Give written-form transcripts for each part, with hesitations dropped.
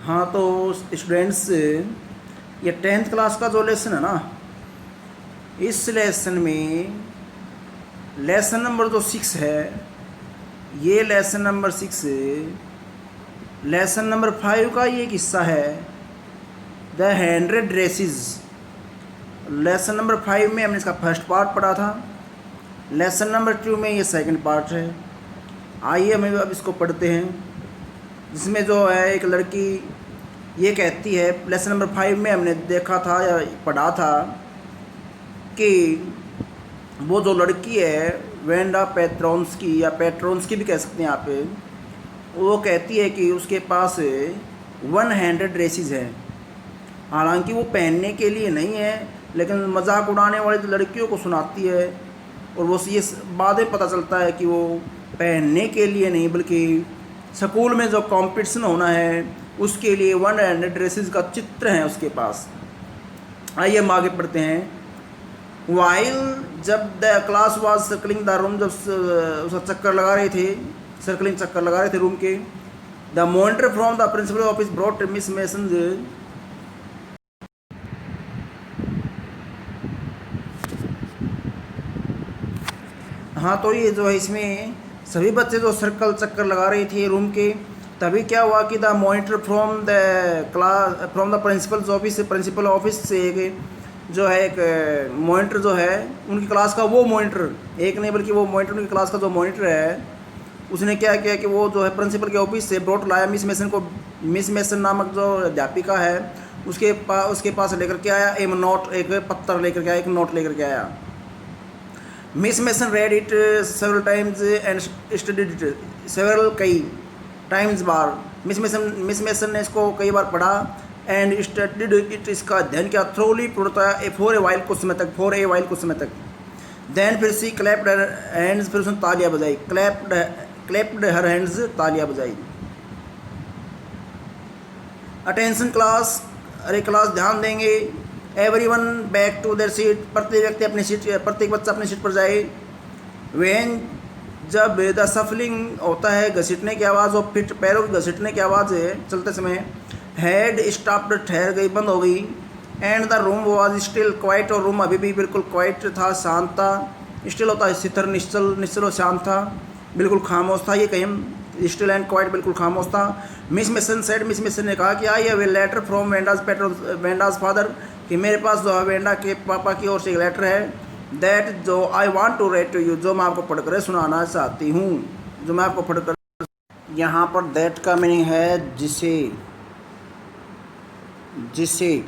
हाँ तो स्टूडेंट्स, ये 10th क्लास का जो लेसन है ना, इस लेसन में लेसन नंबर जो 6 है, ये लेसन नंबर 6 लेसन नंबर 5 का ये एक हिस्सा है, द 100 ड्रेसेस। लेसन नंबर 5 में हमने इसका फर्स्ट पार्ट पढ़ा था, लेसन नंबर 2 में ये सेकंड पार्ट है। आइए हम अब इसको पढ़ते हैं, जिसमें जो है एक लड़की ये कहती है, लेसन नंबर 5 में हमने देखा था या पढ़ा था कि वो जो लड़की है वेंडा पेट्रोन्स्की या पेट्रोन्स्की भी कह सकते हैं आप, वो कहती है कि उसके पास 100 ड्रेसेस हैं। हालांकि वो पहनने के लिए नहीं है, लेकिन मजाक उड़ाने वाली लड़कियों को सुनाती है, और वो ये बाद में पता चलता है कि वो पहनने के लिए नहीं बल्कि स्कूल में जो कंपटीशन होना है उसके लिए 100 ड्रेसेस का चित्र है उसके पास। आइए हम आगे पढ़ते हैं। वाइल जब the class was circling the room, जब उसका चक्कर लगा रहे थे, सर्कलिंग चक्कर लगा रहे थे रूम के, the monitor from the principal office brought Miss Mason. हाँ तो ये जो है इसमें सभी बच्चे जो सर्कल चक्कर लगा रहे थे रूम के, तभी क्या हुआ कि the monitor from the class from the principal's office, principal office से एक जो है एक मॉनिटर जो है उनकी क्लास का, वो मॉनिटर एक नहीं बल्कि वो मॉनिटर उनकी क्लास का जो मॉनिटर है, उसने क्या किया कि वो जो है प्रिंसिपल के ऑफिस से ब्रॉट लाया मिस मेसन को। मिस मेसन नामक जो अध्यापिका है उसके पास लेकर के आया एक नोट, एक पत्थर लेकर के आया, एक नोट लेकर के आया। Miss mason read it several times and studied it several, कई टाइम्स बार मिस मेसन ने इसको कई बार पढ़ा, एंड स्टडीड इट, इसका अध्ययन किया, थ्रोली पूर्णतः फॉर ए वाइल, कुछ समय तक, फॉर ए वाइल कुछ समय तक। देन फिर सी क्लैप्ड हर हैंड्स, फिर उसने तालियां बजाई, क्लैप्ड हर हैंड्स, तालियां बजाई। अटेंशन क्लास, अरे क्लास ध्यान देंगे। Everyone back to their seat, प्रत्येक व्यक्ति अपनी सीट, प्रत्येक बच्चा अपनी सीट पर जाए। व्हेन जब द सफलिंग होता है, घसीटने की आवाज़, और फिट पैरों की घसीटने की आवाज़ है चलते समय, हैड स्टॉप्ड, ठहर गई, बंद हो गई। And the room was still quite, और रूम अभी भी बिल्कुल क्वाइट था, शांत था। स्टिल होता है स्थिर, निश्चल, निश्चल और शांत था, बिल्कुल खामोश था। ये कहीं स्टिल एंड क्वाइट, बिल्कुल खामोश था। Miss Mason said, Miss Mason ने कहा कि I have a letter from Wanda's father, कि मेरे पास जो है वेंडा के पापा की ओर से एक लेटर है, दैट जो I want to write to you, जो मैं आपको पढ़कर सुनाना चाहती हूँ, जो मैं आपको पढ़कर। यहाँ पर दैट का मीनिंग है जिसे, जिसे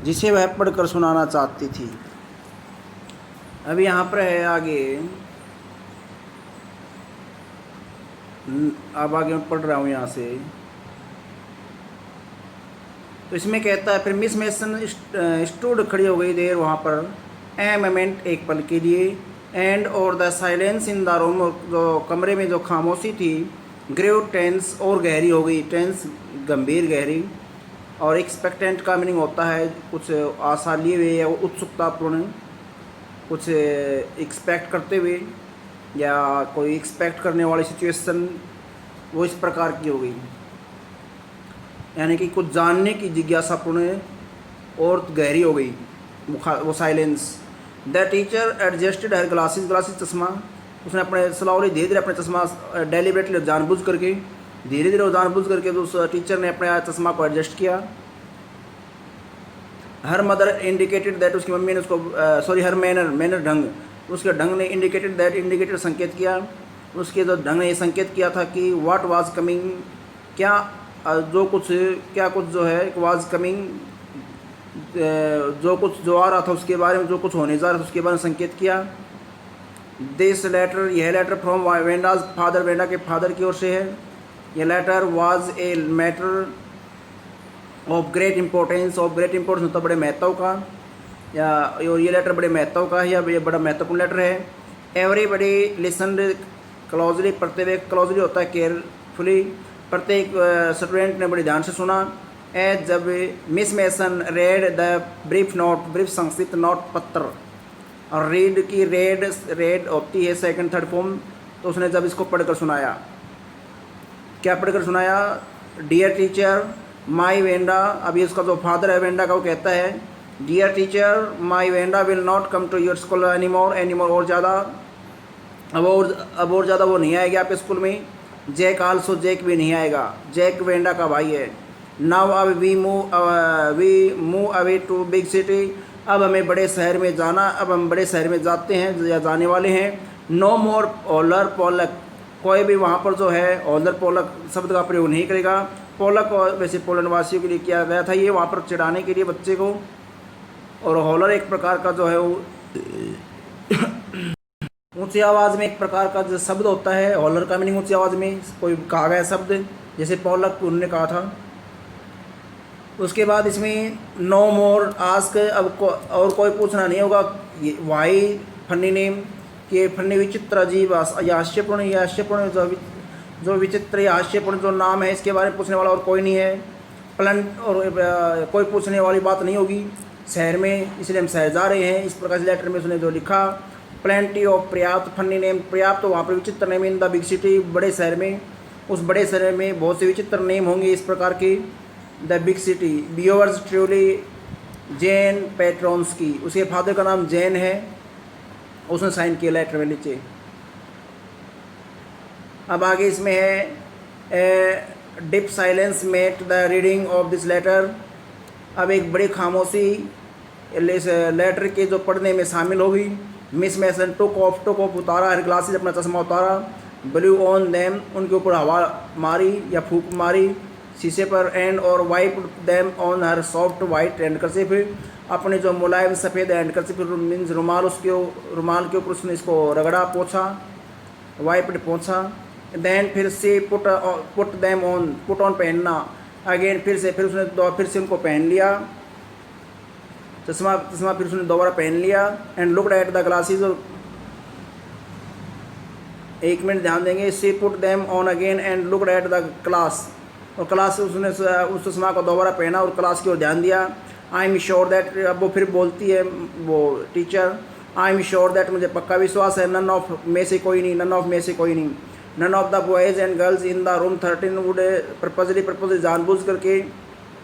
जिसे वह पढ़कर सुनाना चाहती थी। अभी यहाँ पर है आगे, अब आगे मैं पढ़ रहा हूँ यहाँ से। तो इसमें कहता है, फिर मिस मेसन स्टूड, खड़ी हो गई देर वहाँ पर, ए मोमेंट, एक पल के लिए, एंड और the silence in the room, जो कमरे में जो खामोशी थी, ग्रेव टेंस, और गहरी हो गई, टेंस गंभीर, गहरी। और एक्सपेक्टेंट का मीनिंग होता है कुछ आशा लिए हुए या उत्सुकतापूर्ण, कुछ एक्सपेक्ट करते हुए या कोई एक्सपेक्ट करने वाली सिचुएशन वो इस प्रकार की हो गई, यानी कि कुछ जानने की जिज्ञासापूर्ण और गहरी हो गई वो silence. The teacher adjusted her glasses, glasses चश्मा, उसने अपने स्लोली धीरे धीरे अपने चश्मा, डेलिबरेटली जानबूझ करके, धीरे धीरे जानबूझ करके उस टीचर ने अपने चश्मा को एडजस्ट किया। हर मदर इंडिकेटेड दैट, उसकी मम्मी ने उसको सॉरी हर मैनर ढंग, उसके ढंग ने इंडिकेटेड दैट, इंडिकेटेड संकेत किया, उसके जो ढंग ने ये संकेत किया था कि व्हाट वाज कमिंग, क्या जो कुछ, क्या कुछ जो है वाज कमिंग, जो कुछ जो आ रहा था उसके बारे में, जो कुछ होने जा रहा था उसके बारे में संकेत किया। दिस लेटर, यह letter from Wanda's father, Wanda के फादर की ओर से है। यह letter was a matter of great importance, of great importance होता बड़े महत्व का, या और ये लेटर बड़े महत्व का है, या ये बड़ा महत्वपूर्ण लेटर है। एवरीबडी लिसन क्लोजली, प्रत्येक, क्लोजली होता है केयरफुली, प्रत्येक स्टूडेंट ने बड़े ध्यान से सुना। एज जब miss mason read the brief note, brief संक्षिप्त नोट, पत्र, और रीड की रेड होती है सेकंड थर्ड फॉर्म, तो उसने जब इसको पढ़कर सुनाया, क्या पढ़कर सुनाया, डियर टीचर माई वेंडा, अभी उसका जो फादर है वेंडा का, वो कहता है dear teacher my Wanda will not come to your school any more, और ज़्यादा अब और ज़्यादा वो नहीं आएगा आपके स्कूल में। जैक आल्सो, जैक भी नहीं आएगा, जैक वेंडा का भाई है। नाउ अब we move away to big city, अब हमें बड़े शहर में जाना, अब हम बड़े शहर में जाते हैं या जाने वाले हैं। नो मोर ओलर पोलक, कोई भी वहाँ पर जो है ओलर पोलक शब्द का प्रयोग नहीं करेगा। पोलक और वैसे पोलैंड वासियों के लिए किया गया था, ये वहाँ पर चिढ़ाने के लिए बच्चे को। और हॉलर एक प्रकार का जो है वो ऊंची आवाज़ में एक प्रकार का जो शब्द होता है, हॉलर का मीनिंग ऊंची आवाज़ में कोई कहा गया शब्द, जैसे पोलक उन्होंने कहा था। उसके बाद इसमें नो मोर आस्क, अब और कोई पूछना नहीं होगा वाई फनी नेम, के फनी विचित्र अजीब या हास्यपूर्ण जो विचित्र या हास्यपूर्ण जो नाम है, इसके बारे में पूछने वाला और कोई नहीं है। प्लंट और कोई पूछने वाली बात नहीं होगी शहर में, इसलिए हम शहर जा रहे हैं। इस प्रकार से लेटर में उसने जो लिखा, प्लेंटी ऑफ पर्याप्त फनी नेम, पर्याप्त तो वहाँ पर विचित्र name in the big city, बड़े शहर में, उस बड़े शहर में बहुत से विचित्र नेम होंगे इस प्रकार के। द बिग सिटी बियोवर्स ट्रूली जैन पेट्रोन्स्की, उसके फादर का नाम जैन है, उसने साइन किया लेटर में नीचे। अब आगे इसमें है deep silence met the reading of this letter, अब एक बड़ी खामोशी लेटर के जो पढ़ने में शामिल होगी। मिस मैसन टुक ऑफ उतारा, हर ग्लासेस अपना चश्मा उतारा। ब्लू ऑन देम, उनके ऊपर हवा मारी या फूंक मारी शीशे पर। एंड और wipe them on her soft white handkerchief, अपने जो मुलायम सफ़ेद हैंडकरचिफ मीन्स रुमाल, रुमाल के ऊपर उसने इसको रगड़ा, पोछा, वाइप पोछा। देन फिर से put them on, put on पहनना, अगेन फिर से उनको पहन लिया चश्मा फिर उसने दोबारा पहन लिया। And looked at the glasses, एक मिनट ध्यान देंगे। She put them on again and looked at the class, और क्लास उसने उस चश्मा को दोबारा पहना और क्लास की ओर ध्यान दिया। आई एम श्योर दैट, अब वो फिर बोलती है वो teacher, I am sure that, मुझे पक्का विश्वास है, नन ऑफ में से कोई नहीं, none of the boys and girls in the room 13 would purposely जानबूझ करके,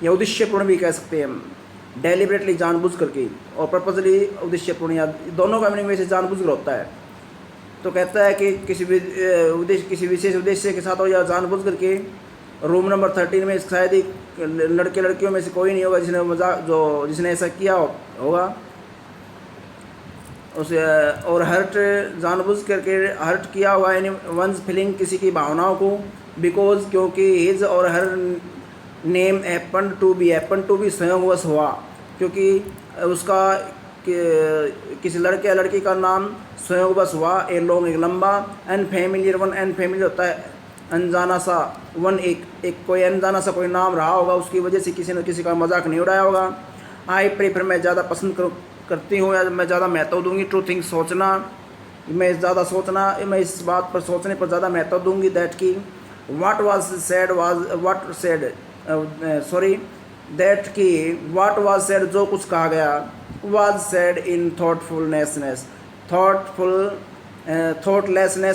या उद्देश्यपूर्ण भी कह सकते हैं हम, डेलिबरेटली जानबूझ करके, और पर्पजली उद्देश्यपूर्ण, या दोनों का मीनिंग में से जानबूझ कर होता है। तो कहता है कि किसी विशेष उद्देश्य के साथ और या जानबूझ करके रूम नंबर 13 में शायद ही लड़कियों में से कोई नहीं होगा जिसने ऐसा किया होगा उसे, और हर्ट जानबूझ करके हर्ट किया हुआ यानी वंस फीलिंग, किसी की भावनाओं को, बिकॉज क्योंकि हिज और her name happen to be संयोगवश हुआ, क्योंकि उसका किसी लड़के या लड़की का नाम संयोगवश हुआ। ए लॉन्ग, एक लंबा। अनफेमिलियर वन, अनफेमिलियर होता है अनजाना सा, वन एक कोई अनजाना सा कोई नाम रहा होगा, उसकी वजह से किसी न किसी का मजाक नहीं उड़ाया होगा। आई प्रेफर, मैं ज़्यादा पसंद करती हूँ या मैं ज़्यादा महत्व दूंगी, टू थिंक, सोचना, मैं इस बात पर सोचने पर ज़्यादा महत्व दूंगी। दैट की व्हाट वाज सेड जो कुछ कहा गया, वाज सेड इन थॉटलेसनेस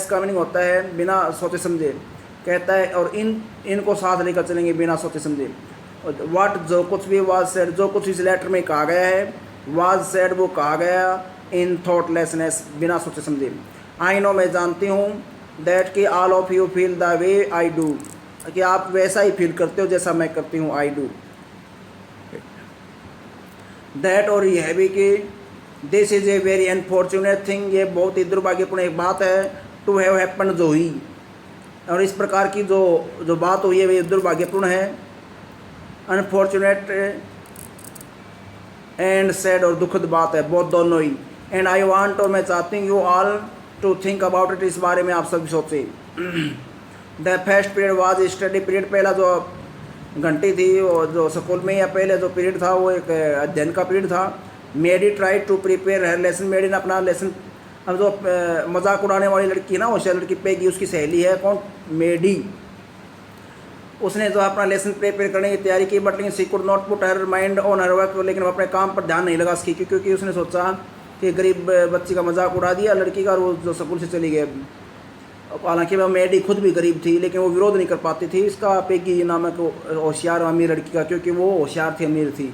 का मीनिंग होता है बिना सोचे समझे, कहता है, और इनको साथ लेकर चलेंगे बिना सोचे समझे। वाट जो कुछ भी, वाज सेड जो कुछ इस लेटर में कहा गया है, वाज सेड वो कहा गया इन थॉटलेसनेस बिना सोचे समझे। आई नो मैं जानती हूँ, दैट कि all of you feel the way I do, कि आप वैसा ही फील करते हो जैसा मैं करती हूँ, आई डू। दैट और यह भी कि this is a very unfortunate thing, ये बहुत ही दुर्भाग्यपूर्ण एक बात है, टू हैव हैपन जो हुई, और इस प्रकार की जो बात हुई है वे दुर्भाग्यपूर्ण है। अनफॉर्चुनेट एंड सैड और दुखद बात है, बहुत दोनों ही। एंड आई वांट, और मैं चाहती हूँ, you all to think about it, इस बारे में आप सभी सोचें। The first period was study period, पहला जो घंटी थी वो जो स्कूल में या पहले जो पीरियड था वो एक अध्ययन का पीरियड था। Maddie try to prepare her lesson, Maddie ने अपना लेसन, अब जो मजाक उड़ाने वाली लड़की है ना, वो लड़की पेगी उसकी सहेली है, कौन, मेडी, उसने जो अपना लेसन प्रिपेयर करने की तैयारी की। But she could not put her mind on her work, लेकिन वो अपने काम पर ध्यान नहीं लगा सकी, क्योंकि उसने सोचा कि गरीब बच्ची का मजाक उड़ा दिया लड़की का, और वो जो स्कूल से चली गई। हालांकि वह मेडी खुद भी गरीब थी, लेकिन वो विरोध नहीं कर पाती थी इसका पेगी नामक होशियार अमीर लड़की का, क्योंकि वो होशियार थी, अमीर थी।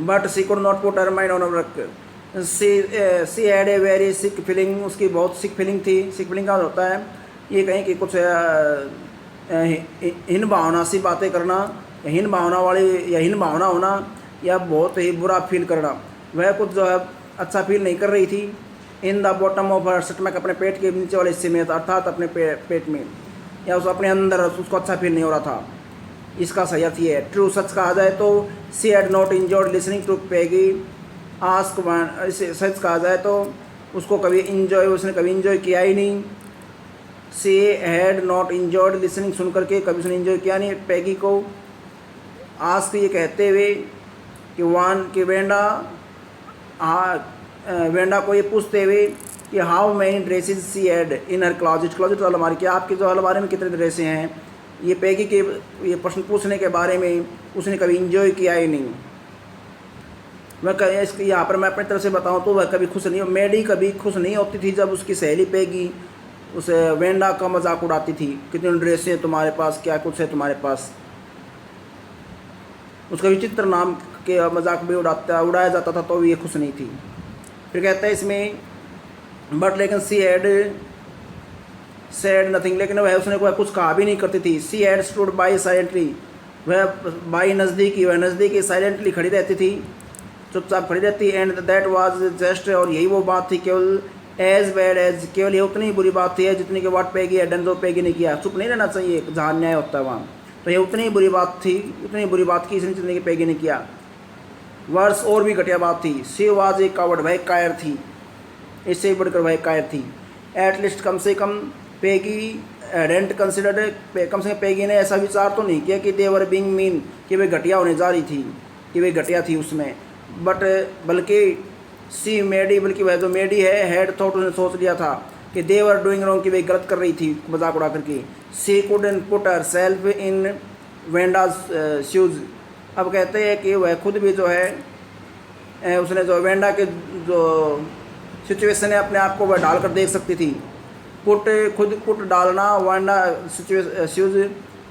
But she could not put her mind on work. She had a very sick feeling, उसकी बहुत सिक फीलिंग थी। सिक फीलिंग का होता है ये कहीं कि कुछ हीन भावना सी बातें करना, हीन भावना वाली या हीन भावना होना, या बहुत ही बुरा फील करना। वह कुछ जो है अच्छा फील नहीं कर रही थी। इन the bottom of her stomach, अपने पेट के नीचे वाले हिस्से में, अर्थात अपने पेट में, या उस अपने अंदर उसको अच्छा फील नहीं हो रहा था। इसका सही अर्थ ये है। ट्रू, सच कहा जाए तो she had not enjoyed listening to Peggy ask one, इसे सच कहा जाए तो उसको कभी उसने कभी इंजॉय किया ही नहीं। She had not enjoyed listening, सुन करके कभी उसने इंजॉय किया नहीं पेगी को। आस्क, ये कहते हुए कि वेंडा को ये पूछते हुए कि how many dresses she had in her closet तो अलमारी, कि आपके जो अलमारी में कितने ड्रेसें हैं। ये पेगी के ये प्रश्न पूछने के बारे में उसने कभी इंजॉय किया ही नहीं। वह इसके यहाँ पर मैं अपनी तरफ से बताऊँ तो वह कभी खुश नहीं, मेडी कभी खुश नहीं होती थी जब उसकी सहेली पेगी उस वेंडा का मजाक उड़ाती थी, कितने ड्रेसें हैं तुम्हारे पास, क्या कुछ है तुम्हारे पास। उसका विचित्र नाम के मजाक भी उड़ाया जाता था, तो ये खुश नहीं थी। फिर कहता है इसमें बट लेकिन सी हैड सेड नथिंग, लेकिन वह उसने कोई कुछ कहा भी नहीं करती थी। She had stood by silently, वह बाई नज़दीकी, वह नज़दीकी साइलेंटली खड़ी रहती थी, चुपचाप खड़ी रहती। एंड दैट वाज जस्ट, और यही वो बात थी, केवल एज बैड एज, केवल ये उतनी बुरी बात थी जितनी कि वाट पेगी डन, जो पेगी ने किया। चुप नहीं रहना चाहिए जहाँ अन्याय होता है वहाँ, तो ये उतनी बुरी बात थी, उतनी बुरी बात की इसने जितनी कि पेगी ने किया। वर्ष, और भी घटिया बात थी। सी वाज ए कावर्ड, वह कायर थी, इससे बढ़कर वह कायर थी। एट लीस्ट, कम से कम पेगी डेंट कंसिडर्ड, कम से कम पेगी ने ऐसा विचार तो नहीं किया कि दे वर बीइंग मीन, कि वे घटिया होने जा रही थी, कि वे घटिया थी उसमें। बट बल्कि सी मेडी, बल्कि वह जो मेडी है, हैड थॉट, उसने सोच लिया था कि दे वर डूइंग रॉन्ग, कि वे गलत कर रही थी मजाक उड़ा करके। She couldn't put herself in Wanda's shoes, अब कहते हैं कि वह खुद भी जो है उसने जो वेंडा के जो सिचुएशन है अपने आप को वह डाल कर देख सकती थी। पुट डालना, वेंडा शूज़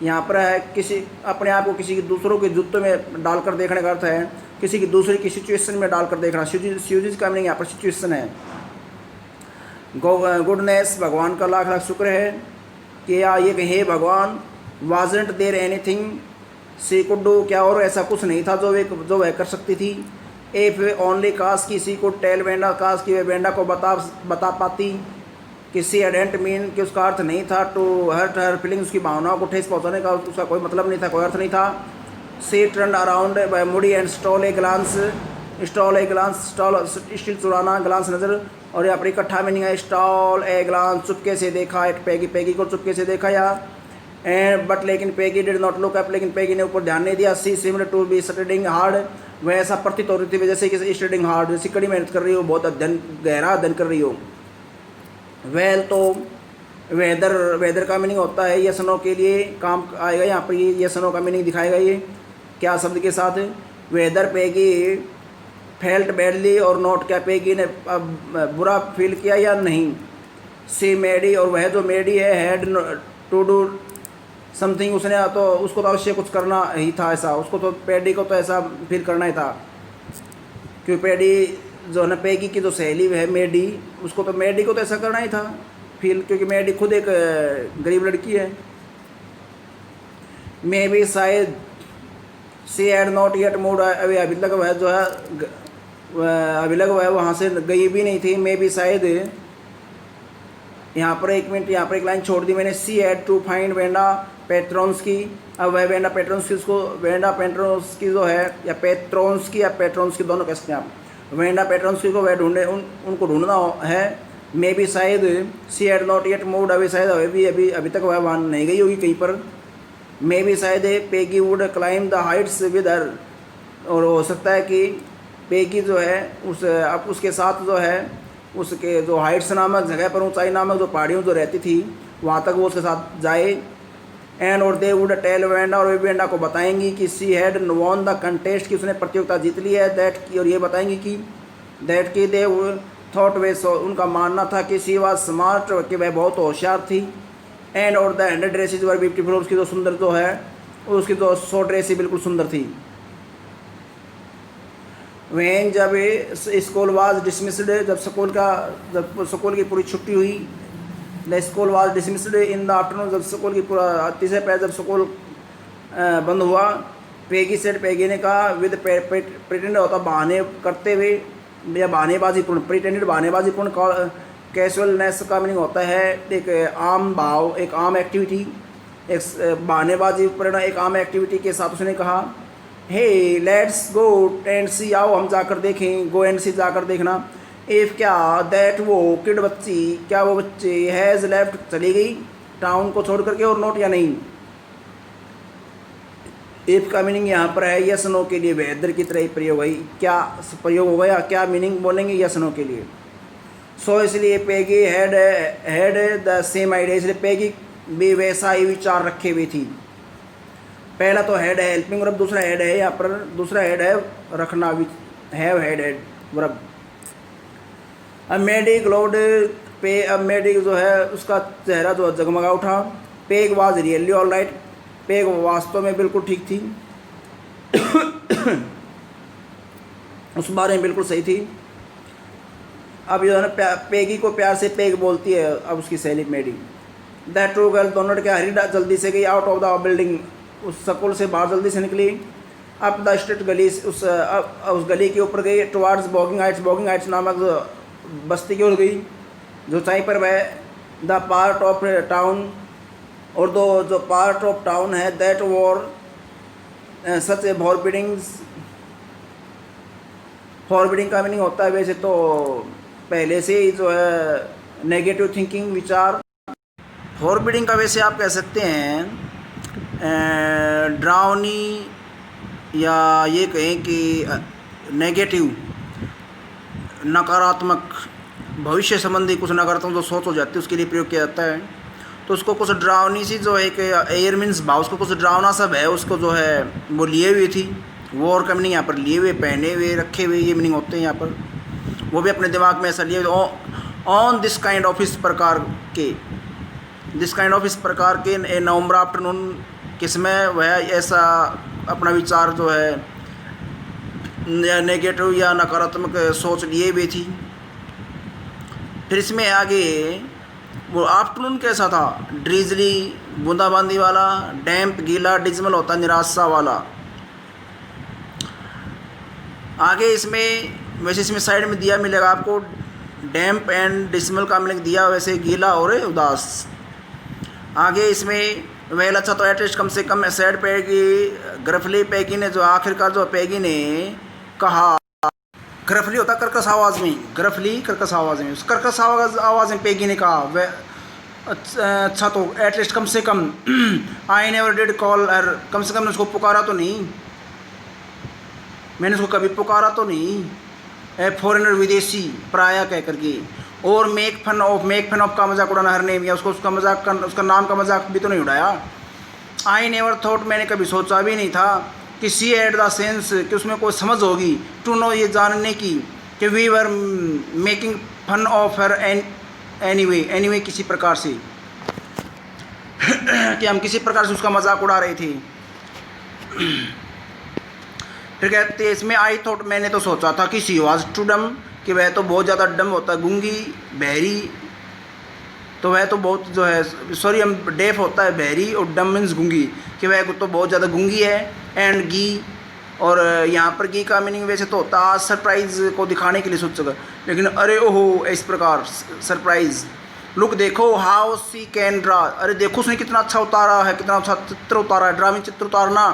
यहाँ पर है किसी अपने आप को किसी के दूसरों के जूतों में डालकर देखने का अर्थ है किसी की दूसरे की सिचुएशन में डालकर देखना। शूज़ का मीनिंग यहाँ पर सिचुएशन है। गुडनेस, भगवान का लाख लाख शुक्र है कि या ये हे भगवान, wasn't there anything she could do, क्या और ऐसा कुछ नहीं था जो वह कर सकती थी। इफ ओनली काश की सी कुड टेल वेंडा, काश की वे वेंडा को बता पाती कि सी एडेंट मीन, कि उसका अर्थ नहीं था टू हर्ट हर फीलिंग, उसकी भावनाओं को ठेस पहुंचाने का उसका कोई मतलब नहीं था, कोई अर्थ नहीं था। सी टर्न अराउंड बाय मुड़ी and stole a glance, stole still चुराना, ग्लांस नज़र, और यहाँ पर इकट्ठा मीनिंग है स्टॉल ए ग्लांस, चुपके से देखा, एक पेगी को चुपके से देखा या। एंड बट लेकिन Peggy did not look up, लेकिन पेगी ने ऊपर ध्यान नहीं दिया। She similar to be studying hard, वह ऐसा प्रतीत हो रही थी जैसे कि स्टडिंग हार्ड, जैसे कड़ी मेहनत कर रही हो, बहुत अध्ययन, गहरा अध्ययन कर रही हो। वेल, तो वेदर का मीनिंग होता है यस नो के लिए काम आएगा। यहाँ पर ये यस नो का मीनिंग दिखाएगा, ये क्या शब्द के साथ। वेदर पेगी फेल्ट बैडली और नॉट, क्या पेगी ने बुरा फील किया या नहीं। सी मेडी, और वह जो मेडी है, हैड टू डू समथिंग, उसने तो उसको तो अवश्य कुछ करना ही था ऐसा, उसको तो पेडी को तो ऐसा फील करना ही था, क्योंकि पेडी जो है ना, पेगी की जो सहेली है मेडी, उसको तो मेडी को तो ऐसा करना ही था फील, क्योंकि मेडी खुद एक गरीब लड़की है। मे बी शायद सी हैड नॉट येट मूड, अभी तक वह जो है अभी लग वह वहाँ से गई भी नहीं थी। मे बी शायद, यहाँ पर एक मिनट, यहाँ पर एक लाइन छोड़ दी मैंने। She had to find Wanda Petronski, अब वह वेंडा पेट्रोन्स्की, उसको वेंडा पेट्रोन्स्की जो है, या पेट्रोन्स्की दोनों कह सकते हैं आप, वेंडा पेट्रोन्स्की को वह ढूंढे, उनको ढूंढना है। मे बी शायद सी हैड नॉट येट मूड, अभी शायद अभी तक वह वहाँ नहीं गई होगी कहीं पर। मे बी शायद Peggy would climb the Heights with her, और हो सकता है कि पेगी जो है उसके साथ जो है उसके जो हाइट्स नामक जगह पर, ऊंचाई नामक जो पहाड़ियों जो रहती थी वहाँ तक वो उसके साथ जाए। एंड और दे वुड टेल वेंडा, और वे वेंडा को बताएंगी कि she had von the contest, कि उसने प्रतियोगिता जीत ली है। दैट की, और ये बताएंगी कि दैट की दे थॉट वे सो, उनका मानना था कि शी वॉज स्मार्ट, कि वह बहुत होशियार थी। एंड और द 100 ड्रेसेज वर ब्यूटीफुल, उसकी जो सुंदर जो है उसकी जो 100 ड्रेसें बिल्कुल सुंदर थी। वैन जब स्कूल वाज डिसमिस्ड, जब स्कूल की पूरी छुट्टी हुई। The school was dismissed in the afternoon, जब स्कूल की पूरा तीसरे पहर जब स्कूल बंद हुआ। पेगी सेड, पेगी ने कहा, विद प्रिटेंड होता बहाने करते हुए या बहानेबाजीपूर्ण, प्रिटेंडेड बहानेबाजीपूर्ण। कैजुअलनेस का मीनिंग होता है एक आम भाव, एक आम एक्टिविटी। एक बहानेबाजीपूर्ण एक आम एक्टिविटी के साथ उसने कहा, हे लेट्स गो एंड सी, आओ हम जाकर देखें, गो एंड सी जाकर देखना। इफ़ क्या, दैट वो किड बच्ची, क्या वो बच्चे, हैज़ लेफ्ट चली गई टाउन को छोड़ करके, और नोट या नहीं। इफ़ का मीनिंग यहाँ पर है यस नो के लिए वेदर की तरह ही प्रयोग है, क्या प्रयोग हो गया, क्या मीनिंग बोलेंगे यस नो के लिए। सो इसलिए Peggy had the same idea, इसलिए पेगी भी वैसा ही विचार रखे हुए थी। पहला तो हेड है हेल्पिंग वर्ब, दूसरा हेड है यहाँ पर, दूसरा हेड है रखना, हैव हेड वर्ब। अब मेडी ग्लोड पे, अब मेडी जो है उसका चेहरा जो जगमगा उठा। Peg was really all right, peg वास्तव में बिल्कुल ठीक थी उस बारे में बिल्कुल सही थी। अब जो है ना पेगी को प्यार से पेग बोलती है अब उसकी सहेली मेडी। दैट ट्रू गर्ल, दोनों क्या हरी जल्दी से गई आउट ऑफ द बिल्डिंग, उस स्कूल से बाहर जल्दी से निकली। अप द स्ट्रीट, गली उस गली के ऊपर गई। Towards bogging Heights, bogging Heights नामक बस्ती की ओर गई जो चाई पर वह। द पार्ट ऑफ टाउन, और जो पार्ट ऑफ टाउन है that war such A forbidding का मीनिंग होता है वैसे तो पहले से ही जो है नेगेटिव थिंकिंग, विचार। फॉरबिडिंग का वैसे आप कह सकते हैं ड्रावनी, या ये कहें कि नेगेटिव, नकारात्मक, भविष्य संबंधी कुछ नकारात्मक जो सोच हो जाती है उसके लिए प्रयोग किया जाता है। तो उसको कुछ ड्रावनी सी जो है कि एयर मीन्स भाव, उसको कुछ ड्रावना सब है उसको जो है वो लिए हुई थी। वॉर का मीनिंग यहाँ पर लिए हुए, पहने हुए, रखे हुए, ये मीनिंग होते हैं यहाँ पर। वो भी अपने दिमाग में ऐसा लिए ऑन दिस काइंड ऑफ, इस प्रकार के, दिस काइंड ऑफ इस प्रकार के ए नवंबर आफ्टरनून, किसमें वह ऐसा अपना विचार जो है या नेगेटिव या नकारात्मक सोच लिए हुए थी। फिर इसमें आगे वो आफ्टरनून कैसा था, ड्रीजली बूंदाबांदी वाला, डैम्प गीला, डिजमल होता निराशा वाला। आगे इसमें वैसे इसमें साइड में दिया मिलेगा आपको, डैम्प एंड डिजमल का मिलेगा दिया, वैसे गीला और उदास। आगे इसमें वेल अच्छा तो एटलीस्ट कम से कम सैड पेगी, ग्रफली पेगी ने जो आखिरकार जो पेगी ने कहा, ग्रफली होता कर्कश आवाज़ में, ग्रफली कर्कश आवाज़ में, उस कर्कश आवाज़ में पेगी ने कहा वह अच्छा तो एटलीस्ट कम से कम I never did call her, कम से कम उसको पुकारा तो नहीं, मैंने उसको कभी पुकारा तो नहीं, ए फॉरेनर, विदेशी, पराया कह करके। और मेक फन ऑफ का मजाक उड़ाना, हर नेम, या उसको उसका मजाक का, उसका नाम का मजाक भी तो नहीं उड़ाया। आई नेवर थॉट, मैंने कभी सोचा भी नहीं था कि सी एड द सेंस, कि उसमें कोई समझ होगी, टू नो, ये जानने की, कि we were making fun of her anyway, किसी प्रकार से कि हम किसी प्रकार से उसका मजाक उड़ा रहे थे। फिर कहते हैं इसमें आई थॉट, मैंने तो सोचा था कि शी वॉज टू डम, कि वह तो बहुत ज़्यादा डम होता है, गूंगी, बहरी, तो वह तो बहुत जो है, सॉरी हम डेफ होता है बहरी, और डम मीन्स गूंगी, कि वह तो बहुत ज़्यादा गूंगी है। एंड गी, और यहाँ पर गी का मीनिंग वैसे तो होता है सरप्राइज़ को दिखाने के लिए सोचेगा, लेकिन अरे ओहो इस प्रकार सरप्राइज़। लुक देखो, हाउ सी कैन ड्रा, अरे देखो उसने कितना अच्छा उतारा है, कितना अच्छा चित्र उतारा है, ड्राइंग चित्र उतारना,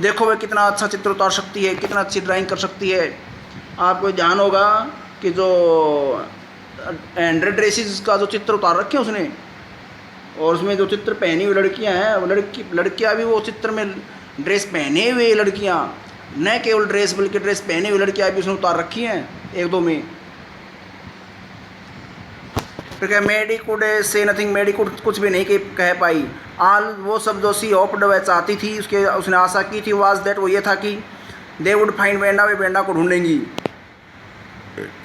देखो वह कितना अच्छा चित्र उतार सकती है, कितना अच्छी ड्राइंग कर सकती है। आपको ध्यान होगा कि जो 100 ड्रेसेस का जो चित्र उतार रखे हैं उसने, और उसमें जो चित्र पहनी हुई लड़कियां हैं, वो लड़कियां भी वो चित्र में ड्रेस पहने हुए लड़कियां, न केवल ड्रेस बल्कि ड्रेस पहने हुई लड़कियां भी उसने उतार रखी हैं एक दो में। फिर क्या, Maddie could say nothing, Maddie could कुछ भी नहीं कह पाई। आल वो सब जो सी होप्ड वह चाहती थी, उसने आशा की थी, वाज दैट वो ये था कि दे वुड फाइंड वेंडा, वे वेंडा को ढूंढेंगी।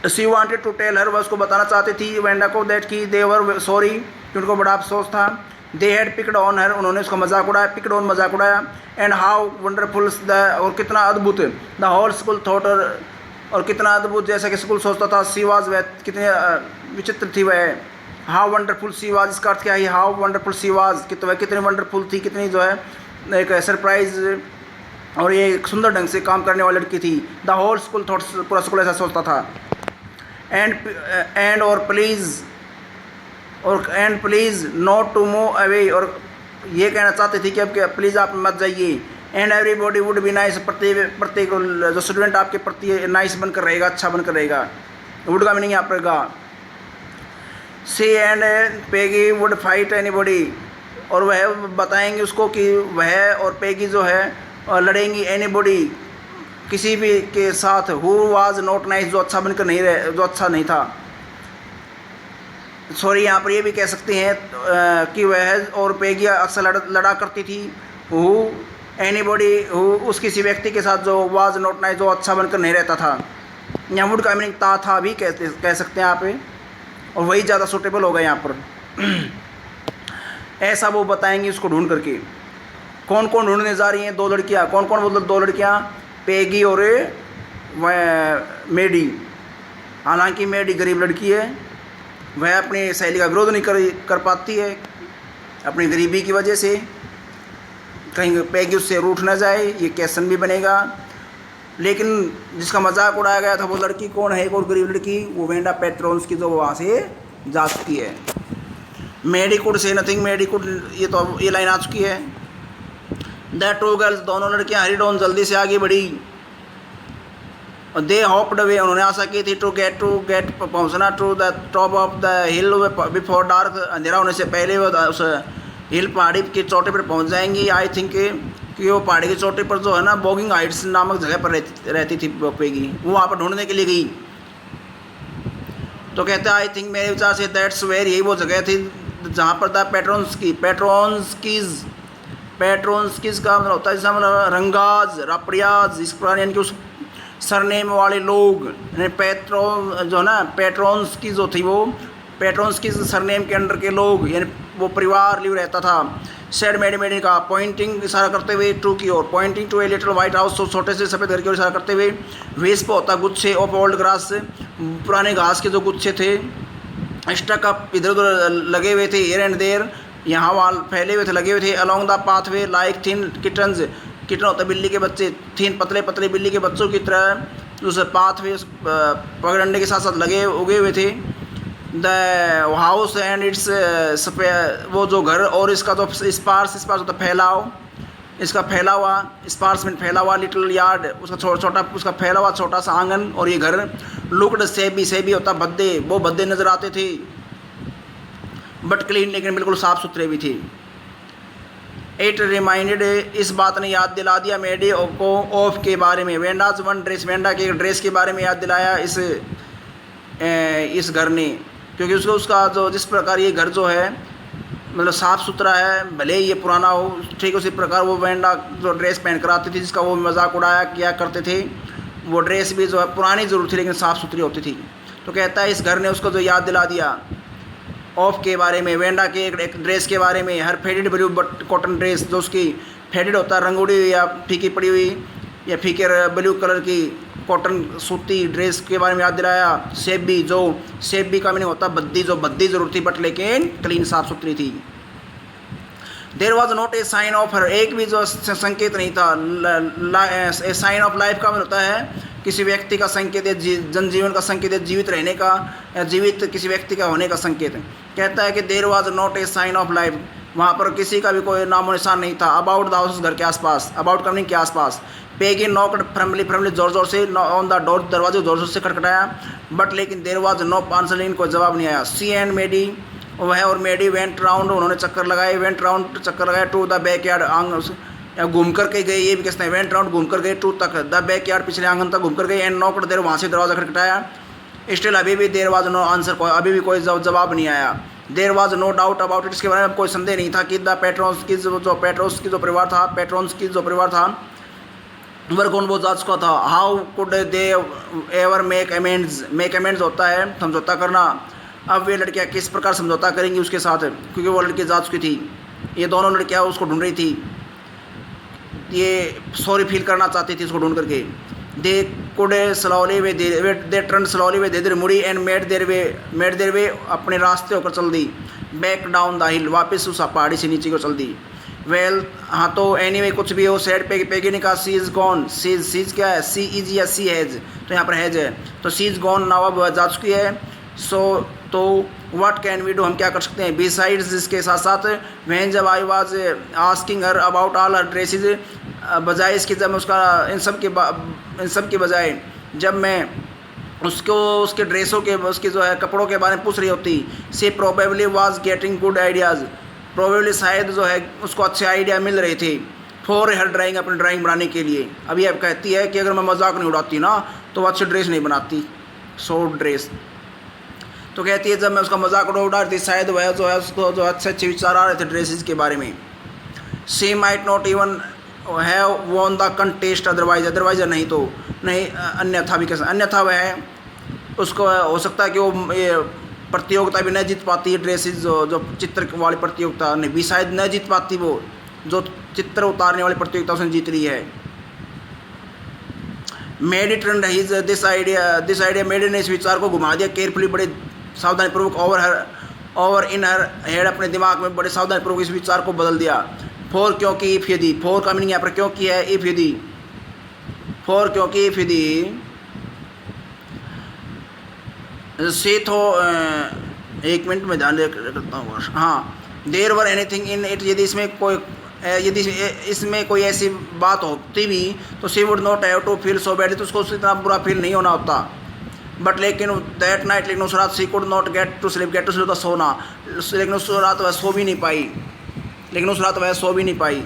She wanted to tell her, वह उसको बताना चाहती थी वेंडा को दैट कि दे वर सॉरी, कि उनको बड़ा अफसोस था। They had picked on her, उन्होंने उसका मजाक उड़ाया, पिक्ड ऑन मजाक उड़ाया। एंड हाउ वंडरफुल द, और कितना अद्भुत द होल स्कूल थॉट, और कितना अद्भुत जैसा कि स्कूल सोचता था। सी वाज, वह कितनी विचित्र थी वह। हाउ वंडरफुल सी वाज, इसका अर्थ क्या है, हाउ वंडरफुल सी वाज, कि तो वह कितनी वंडरफुल थी, कितनी जो है एक सरप्राइज और ये एक सुंदर ढंग से काम करने वाली लड़की थी। द होल स्कूल थॉट, पूरा स्कूल ऐसा सोचता था। एंड और please not to move away, और ये कहना चाहते थे कि अब प्लीज़ आप मत जाइए। And everybody would be nice, प्रत्येक जो स्टूडेंट आपके प्रति नाइस बनकर रहेगा, अच्छा बनकर रहेगा। वुड का मीनिंग यहाँ पर गा। She and Peggy would fight anybody, और वह बताएंगे उसको कि वह और पेगी जो है लड़ेंगी एनीबॉडी, किसी भी के साथ, हु वाज नॉट नाइस, जो अच्छा बनकर नहीं रहे, जो अच्छा नहीं था। सॉरी, यहाँ पर ये भी कह सकते हैं कि वह और पेगी अक्सर लड़ा करती थी। हु एनीबॉडी, हु उस किसी व्यक्ति के साथ जो वाज नॉट नाइस, जो अच्छा बनकर नहीं रहता था। यहाँ वुड का मीनिंग था भी कह सकते हैं यहाँ पे, और वही ज़्यादा सूटेबल होगा यहाँ पर। ऐसा वो बताएंगे उसको ढूंढ करके। कौन कौन ढूंढने जा रही हैं, दो लड़कियाँ। कौन कौन, मतलब दो लड़कियाँ, पेगी और मेडी। हालांकि मेडी गरीब लड़की है, वह अपनी सहेली का विरोध नहीं कर पाती है अपनी गरीबी की वजह से। कहीं पेगी उससे रूठ ना जाए, ये क्वेश्चन भी बनेगा। लेकिन जिसका मजाक उड़ाया गया था वो लड़की कौन है, एक और गरीब लड़की, वो वेंडा पेट्रोन्स की, जो वहाँ से जा चुकी है। Maddie could say nothing, Maddie could, ये लाइन आ चुकी है। द टू गर्ल्स, दोनों लड़कियां हरी डॉन जल्दी से आगे बढ़ी। दे हॉप्ड अवे, उन्होंने आशा की थी टू गेट पहुंचना to the top of the hill before dark, अंधेरा होने से पहले वो उस हिल, पहाड़ी की चोटी पर पहुंच जाएंगी। आई थिंक कि वो पहाड़ी की चोटी पर जो है ना, बॉगिंग हाइट्स नामक जगह पर रहती थी पेगी, वो वहाँ पर ढूंढने के लिए गई। तो कहते हैं आई थिंक, मेरे विचार से, दैट्स वेयर, यही वो जगह थी जहाँ पर द पेट्रोन्स का मतलब होता है जैसा मतलब रंगाज, रापड़ियाज, इस पुराने यानी कि उस सरनेम वाले लोग, यानी जो है ना पेट्रोन्स की जो थी, वो पेट्रोन्स की सरनेम के अंडर के लोग, यानी वो परिवार लिव रहता था। सेड मेडी का, पॉइंटिंग इशारा करते हुए टू की ओर, pointing to a little white house, तो छोटे से सफ़ेद घर की ओर इशारा करते हुए। वेस्प होता गुच्छे ऑफ ओल्ड ग्रास, पुराने घास के जो गुच्छे थे। स्टक अप, इधर उधर लगे हुए थे। हियर एंड देयर, यहाँ वहाँ फैले हुए थे, लगे हुए थे। Along the pathway like thin kittens, kitten होता है बिल्ली के बच्चे, थिन पतले पतले बिल्ली के बच्चों की तरह उस पाथवे पगडंडे के साथ साथ उगे हुए थे। द हाउस एंड इट्स, वो जो घर और इसका जो स्पार्स होता फैलाव, इसका फैला हुआ, स्पार्समेंट फैला हुआ, लिटिल यार्ड, उसका छोटा उसका फैला हुआ छोटा सा आंगन, और ये घर। लुकड सेबी होता भद्दे, वो भद्दे नजर आते थे, बट क्लीन, लेकिन बिल्कुल साफ सुथरे भी थे। इट रिमाइंडेड, इस बात ने याद दिला दिया मेडी को ऑफ के बारे में, वेंडाज वन ड्रेस, वेंडा के ड्रेस के बारे में याद दिलाया इस घर ने, क्योंकि उसका जो जिस प्रकार ये घर जो है मतलब साफ़ सुथरा है, भले ही ये पुराना हो, ठीक उसी प्रकार वो वेंडा जो ड्रेस पहन कर आती थी, जिसका वो मजाक उड़ाया किया करते थे, वो ड्रेस भी जो है पुरानी ज़रूर थी लेकिन साफ़ सुथरी होती थी। तो कहता है इस घर ने उसको जो याद दिला दिया ऑफ के बारे में, वेंडा के एक ड्रेस के बारे में। Her faded blue but cotton dress, जो उसकी फेडेड होता है, रंग उड़ी हुई या फीकी पड़ी हुई या फीके ब्लू कलर की कॉटन सूती ड्रेस के बारे में याद दिलाया। सेबी का मीनिंग होता है बद्दी, जो बद्दी जरूर थी बट लेकिन क्लीन साफ सुथरी थी। There was not a sign of her, एक भी जो संकेत नहीं था। ए साइन ऑफ लाइफ का मतलब होता है किसी व्यक्ति का संकेत है, जनजीवन का संकेत है, जीवित रहने का या जीवित किसी व्यक्ति का होने का संकेत है। कहता है कि there was not a sign of life, वहाँ पर किसी का भी कोई नामो निशान नहीं था। अबाउट द हाउस, घर के आसपास, अबाउट कमिंग के आसपास। पेगी नॉक्ड फर्मली जोर जोर से ऑन द डोर, दरवाजे जोर जोर से खटखटाया, बट लेकिन देयर वॉज नो आंसर, कोई जवाब नहीं आया। सी एंड मेडी, वह और मेडी वेंट राउंड, उन्होंने चक्कर लगाए टू द बैक यार्ड, घूम कर के गए, ये भी कहते हैं वेंट राउंड, घूम कर गए टू तक, द बैक यार्ड पिछले आंगन तक घूम कर गए। एंड नॉक्ड देर, वहाँ से दरवाजा खटखटाया। स्टिल अभी भी देर वाज नो आंसर, अभी भी कोई जवाब नहीं आया। There was no doubt about it, इसके बारे में कोई संदेह नहीं था कि द पेट्रोन्स की जो परिवार था, वर्क ऑन वो जा चुका था। How could they ever make amends होता है समझौता करना। अब वे लड़कियाँ किस प्रकार समझौता करेंगी उसके साथ, क्योंकि वो लड़की जा चुकी थी। ये दोनों लड़कियाँ उसको ढूंढ रही थी, ये सॉरी फील करना चाहती थी उसको ढूंढ करके। They could slowly way they turn slowly way they मुड़ी एंड मेड देर वे अपने रास्ते होकर चल दी। बैक डाउन द हिल, वापस उस पहाड़ी से नीचे को चल दी। वेल हाँ तो एनीवे कुछ भी हो, सेड पेगी ने कहा सी इज़ गॉन। सीज क्या है, सी इज या सी हैज़, तो यहाँ पर हैज है, तो सी इज़ गॉन नाव अब जा चुकी है। सो तो व्हाट कैन वी डू, हम क्या कर सकते हैं। बिसाइड्स इसके साथ साथ वैन जब I was asking her about all her dresses, बजाय इसके जब उसका इन सब के बजाय जब मैं उसको उसके ड्रेसों के उसके जो है कपड़ों के बारे में पूछ रही होती, she probably was getting good ideas, probably शायद जो है उसको अच्छे आइडिया मिल रहे थे फॉर हर ड्राइंग, अपनी ड्राइंग बनाने के लिए। अभी अब कहती है कि अगर मैं मजाक नहीं उड़ाती ना तो वो अच्छी ड्रेस नहीं बनाती, शॉर्ट ड्रेस। तो कहती है जब मैं उसका मजाक उड़ा रही थी शायद वह जो है उसको जो अच्छे विचार आ रहे थे ड्रेसेस के बारे में। She might not even have won the contest otherwise नहीं तो नहीं, अन्यथा भी कैसा, अन्यथा वह उसको हो सकता है कि वो ये प्रतियोगिता भी न जीत पाती है, ड्रेसेस जो चित्र वाली प्रतियोगिता नहीं भी शायद न जीत पाती, वो जो चित्र उतारने वाली प्रतियोगिता उसने जीत रही है। Made it run his this idea made ने इस विचार को घुमा दिया केयरफुली, बड़े सावधानीपूर्वक ओवर इन हर हेड, अपने दिमाग में बड़े सावधानीपूर्वक इस विचार को बदल दिया। फॉर क्योंकि, इफ यदि, फॉर का मीनिंग यहाँ पर क्योंकि है, इफ यदि, फॉर क्योंकि, इफ यदि से तो एक मिनट में ध्यान रखता हूँ। हाँ, देर वर एनीथिंग इन इट, यदि इसमें कोई ऐसी बात होती भी तो she would not have to feel so bad, तो उसको इतना बुरा फील नहीं होना होता। बट लेकिन दैट नाइट, लेकिन उस रात she could not get to sleep तो सोना, लेकिन उस रात वह सो भी नहीं पाई,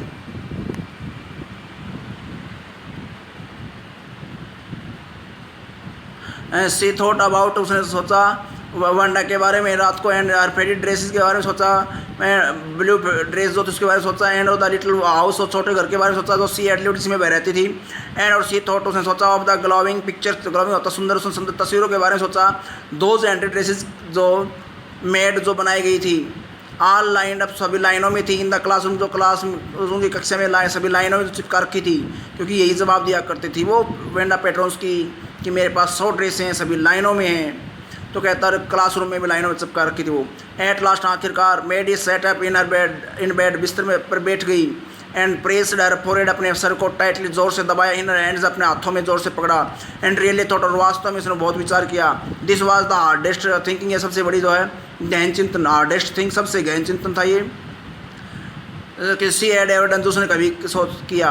सी थॉट अबाउट, उसने सोचा वंडा के बारे में रात को, एंड हर फेवरेट ड्रेसेस के बारे में सोचा, मैं ब्लू ड्रेस जो थी उसके बारे में सोचा, एंड और द लिटिल हाउस, और छोटे घर के बारे में सोचा जो सी एटलीट इसमें बह रहती थी। एंड और सी थॉट, उसने सोचा of the glowing pictures, glowing होता सुंदर सुंदर तस्वीरों के बारे में सोचा। दोज एंट्री ड्रेसेस जो मेड जो बनाई गई थी, ऑल लाइन अप, सभी लाइनों में थी। इन द क्लासरूम, जो क्लासरूम की कक्षा में सभी लाइनों में चिपका रखी थी, क्योंकि यही जवाब दिया करती थी वो वेंडा पेट्रोन्स की कि मेरे पास 100 ड्रेसें हैं, सभी लाइनों में हैं। तो कहता है क्लासरूम में भी लाइनों में चिपका रखी थी वो। एट लास्ट, आखिरकार, made is set up in bed, बिस्तर में पर बैठ गई। एंड प्रेस्ड हर फोरहेड, अपने सर को टाइटली जोर से दबाया। इन हैंड्स, अपने हाथों में जोर से पकड़ा। एंड रियली थॉट, और वास्तव में इसने बहुत विचार किया। This was the hardest thinking, ये सबसे बड़ी जो है गहन चिंतन, हार्डेस्ट थिंग, सबसे गहन चिंतन था ये कि सी हैड एवर डन, उसने कभी सोच किया।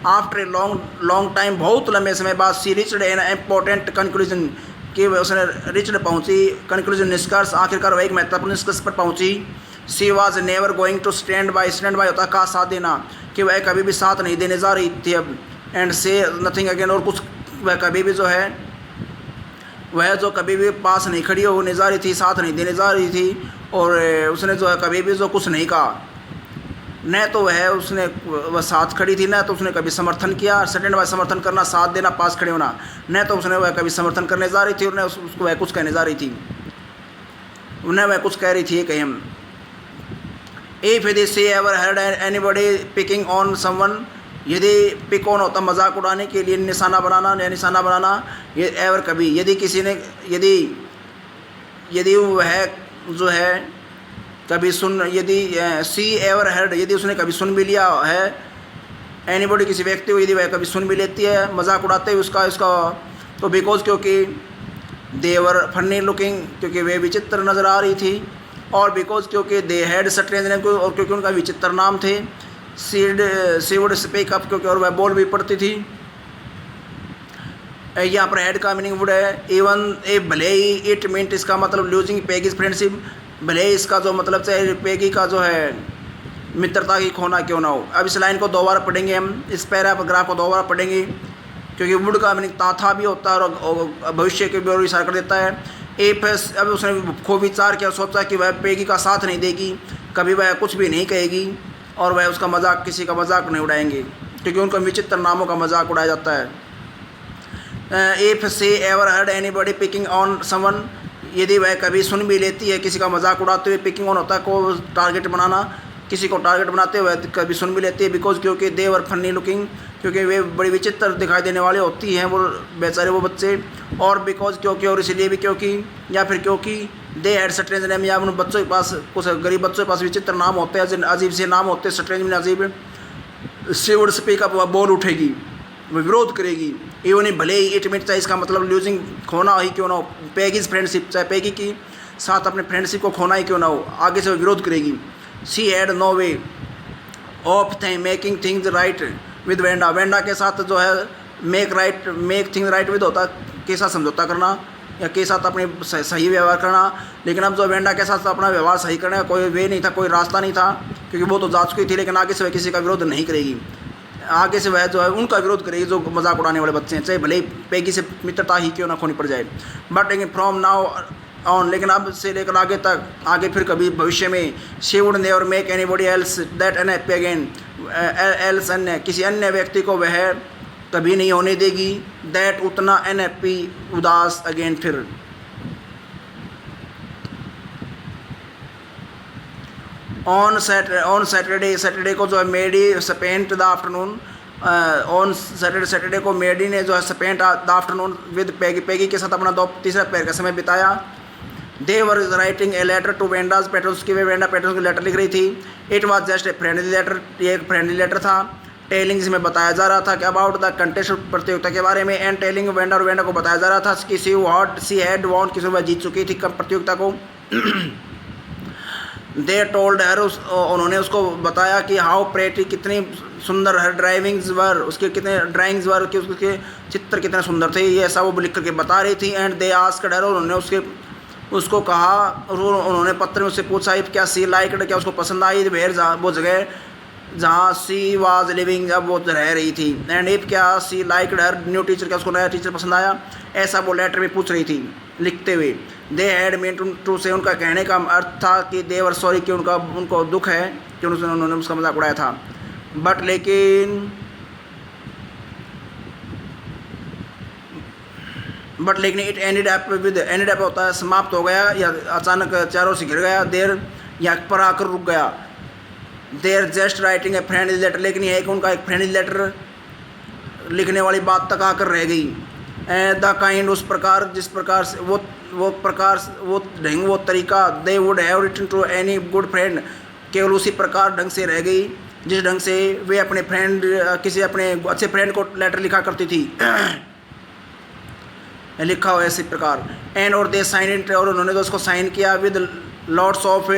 आफ्टर ए लॉन्ग टाइम, बहुत लंबे समय बाद, सी रिच्ड एन इम्पोर्टेंट कंक्लूजन, कि उसने रिच्ड पहुंची, कंक्लूजन निष्कर्ष, आखिरकार वह एक महत्वपूर्ण निष्कर्ष पर पहुंची। She was never going to stand by होता का साथ देना, कि वह कभी भी साथ नहीं देने जा रही थी अब। एंड से नथिंग अगेन, और कुछ वह कभी भी जो है वह जो कभी भी पास नहीं खड़ी होने जा रही थी, साथ नहीं देने जा रही थी। और उसने जो है कभी भी जो कुछ नहीं कहा, न तो वह साथ खड़ी थी, न तो उसने कभी समर्थन किया। स्टैंड बाय समर्थन करना, साथ देना, पास खड़े होना, न तो उसने वह कभी समर्थन करने जा रही थी और न उसको वह कुछ कहने जा रही थी, न वह कुछ कह रही थी। कहीं हम इफ यदि she ever heard anybody picking on someone, यदि पिक ऑन होता मजाक उड़ाने के लिए, निशाना बनाना, ये एवर कभी, यदि किसी ने, यदि वह जो है कभी सुन, यदि सी एवर हर्ड, यदि उसने कभी सुन भी लिया है, एनीबॉडी, किसी व्यक्ति को यदि वह कभी सुन भी लेती है मजाक उड़ाते हुए उसका, तो बिकॉज, क्योंकि देवर फनी लुकिंग, क्योंकि वे विचित्र नज़र आ रही थी, और बिकॉज, क्योंकि दे हैड स्ट्रेंज नेम, और क्योंकि उनका विचित्र नाम थे। सी वुड स्पीक अप, क्योंकि और वह बोल भी पड़ती थी। यहाँ पर हेड का मीनिंग वुड है, इवन ए, भले ही, इट मींट, इसका मतलब लूजिंग पेगीज फ्रेंडशिप, भले ही इसका जो मतलब चाहे पेगी का जो है मित्रता की खोना क्यों ना हो। अब इस लाइन को 2 बार पढ़ेंगे हम, इस पैराग्राफ को 2 बार पढ़ेंगे, क्योंकि वुड का मीनिंग था भी होता है और भविष्य के भी और इशारा कर देता है। अब उसने खूब विचार किया, सोचा कि वह पेगी का साथ नहीं देगी, कभी वह कुछ भी नहीं कहेगी, और वह उसका मजाक, किसी का मजाक नहीं उड़ाएंगे। क्योंकि उनका विचित्र नामों का मजाक उड़ाया जाता है। If she ever heard anybody picking on someone, यदि वह कभी सुन भी लेती है किसी का मजाक उड़ाते हुए, पिकिंग ऑन होता है को टारगेट बनाना, किसी को टारगेट बनाते हुए कभी सुन भी लेती है, बिकॉज क्योंकि दे वर फनी लुकिंग, क्योंकि वे बड़ी विचित्र दिखाई देने वाले होती हैं वो बेचारे वो बच्चे, और बिकॉज क्योंकि, और इसलिए भी क्योंकि, या फिर क्योंकि दे हैड स्ट्रेंज नेम, या उन बच्चों के पास, कुछ गरीब बच्चों के पास विचित्र नाम होते हैं, अजीब से नाम होते हैं, स्ट्रेंज में अजीब। शी वुड स्पीक अप, वह बोल उठेगी, वह विरोध करेगी, इवन भले ही इट मीट, चाहे इसका मतलब लूजिंग खोना ही क्यों ना हो, पैगीज फ्रेंडशिप, चाहे पैगी की साथ अपने फ्रेंडशिप को खोना ही क्यों ना हो, आगे से विरोध करेगी। She had no way of making things right with Wanda, Wanda के साथ जो है मेक थिंग्स राइट विद होता के साथ समझौता करना या के साथ अपने सही व्यवहार करना, लेकिन अब जो वेंडा के साथ अपना व्यवहार सही करने का कोई वे नहीं था, कोई रास्ता नहीं था, क्योंकि वो तो जा चुकी थी, लेकिन आगे से वह किसी का विरोध नहीं करेगी, आगे से वह जो है उनका विरोध करेगी जो मजाक उड़ाने वाले बच्चे हैं, चाहे भले ही पैगी से मित्रता ही क्यों ना खोनी पड़ जाए। बट फ्रॉम नाउ ऑन, लेकिन अब से लेकर आगे तक, आगे फिर कभी भविष्य में, she would never make anybody else that unhappy again, else अन्य, किसी अन्य व्यक्ति को वह कभी नहीं होने देगी, दैट उतना अनहैप्पी उदास अगेन फिर। ऑन सैटरडे को जो है Maddie spent the afternoon, on Saturday को मेडी ने जो है spent the afternoon with Peggy के साथ अपना तीसरा पैर का समय बिताया। They were writing a letter to Wanda's Petronski's की, वे वेंडा पेट्रोल्स को लेटर लिख रही थी। It was just a friendly letter, ये एक फ्रेंडली लेटर था। टेलिंग, जिसमें बताया जा रहा था कि अबाउट द कंटेस्ट, प्रतियोगिता के बारे में, एंड टेलिंग वेंडा, और वेंडा को बताया जा रहा था कि सी हैड वॉन, किसी वह जीत चुकी थी प्रतियोगिता को। दे टोल्ड हर, उन्होंने उसको बताया कि हाउ प्रेटी, कितनी सुंदर हर ड्राइविंग्स वर, उसके कितने ड्राइंग्स वर, कि उसके चित्र कितने सुंदर थे, ये ऐसा वो लिख करके बता रही थी। एंड दे आस्क्ड हर, उन्होंने उसको कहा, और उन्होंने पत्र में उससे पूछा, इफ क्या सी लाइक्ड, क्या उसको पसंद आई वेयर, वो जगह जहाँ सी वाज लिविंग, जब वो रह रही थी। एंड इफ क्या सी लाइक्ड हर न्यू टीचर, क्या उसको नया टीचर पसंद आया, ऐसा वो लेटर में पूछ रही थी लिखते हुए। दे हैड मीन टू से, उनका कहने का अर्थ था कि दे वर सॉरी, कि उनको दुख है कि उन्होंने उसका मजाक उड़ाया था। बट लेकिन इट एंडेड अप होता है समाप्त हो गया, या अचानक चारों से घिर गया, देर या पर आकर रुक गया। They're just writing a friendly letter, लेकिन यह कि उनका एक फ्रेंडली लेटर लिखने वाली बात तक आकर रह गई। द काइंड, उस प्रकार, जिस प्रकार से वो ढंग, वो तरीका, they would have written to any good friend, केवल उसी प्रकार ढंग से रह गई जिस ढंग से वे अपने फ्रेंड, किसी अपने अच्छे फ्रेंड को लेटर लिखा करती थी, लिखा हो इसी प्रकार। एंड और दे साइन इट, और उन्होंने तो उसको साइन किया विद लॉट्स ऑफ,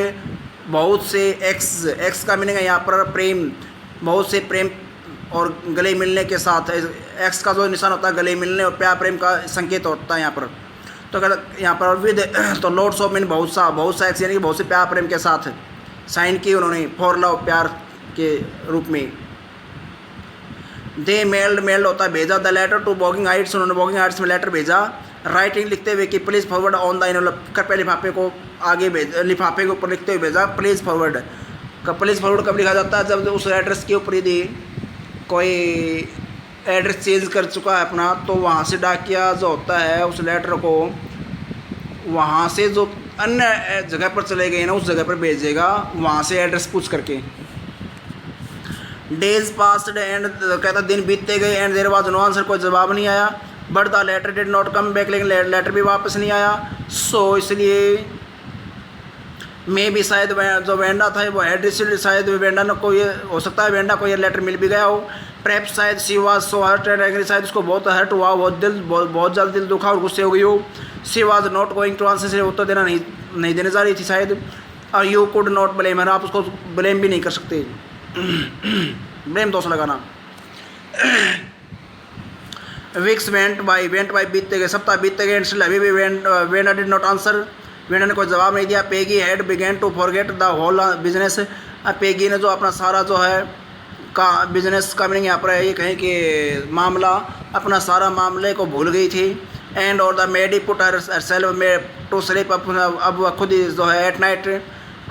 बहुत से एक्स का मीनिंग है यहाँ पर प्रेम, बहुत से प्रेम और गले मिलने के साथ, एक्स का जो निशान होता है गले मिलने और प्यार प्रेम का संकेत होता है यहाँ पर। तो अगर यहाँ पर विद, तो लॉट्स ऑफ मीन बहुत सा एक्स, यानी कि बहुत से प्यार प्रेम के साथ साइन की उन्होंने, फॉर लव, प्यार के रूप में। दे मेल्ड होता है भेजा, the letter to Boggins Heights, उन्होंने बॉगिंग हाइट्स में लेटर भेजा, राइटिंग लिखते हुए कि please forward on the envelope, कृपया लिफाफे को आगे भेज, लिफाफे के ऊपर लिखते हुए भेजा प्लीज़ फॉरवर्ड। प्लीज़ फॉरवर्ड कब लिखा जाता है, जब उस एड्रेस के ऊपर यदि कोई एड्रेस चेंज कर चुका है अपना, तो वहाँ से डाकिया जो होता है उस लेटर को वहाँ से जो अन्य जगह पर चले गए ना, उस जगह पर भेजेगा, वहाँ से एड्रेस पूछ करके। डेज पास्ड, एंड कहता दिन बीतते गए, and there was no answer, कोई जवाब नहीं आया। But the letter did not come back, लेकिन लेटर भी वापस नहीं आया। सो इसलिए मे भी शायद जो वेंडा था वो हैड रिसीव्ड, शायद वेंडा को ये हो सकता है वेंडा को ये लेटर मिल भी गया हो। प्रेप शायद she was so hurt and angry, शायद उसको बहुत हर्ट हुआ, बहुत जल्द दिल दुखा और गुस्से हो गई हो। She was not going to answer, से उत्तर देना नहीं देने जा रही थी शायद। और यू कुड नॉट ब्लेम हर, आप उसको ब्लेम भी नहीं कर सकते, ब्लेम दोष लगाना। वीक्स वेंट बाई बीतते गए, सप्ताह बीतते गए, एंड स्टिल अभी भी Wanda did not answer, Wanda ने कोई जवाब नहीं दिया। Peggy had began to forget the whole business, Peggy ने जो अपना सारा जो है का बिजनेस का मीनिंग यहाँ पर है ये कहें कि मामला, अपना सारा मामले को भूल गई थी। एंड और the Maddie put herself में टू स्लीप, अब खुद ही जो है एट नाइट,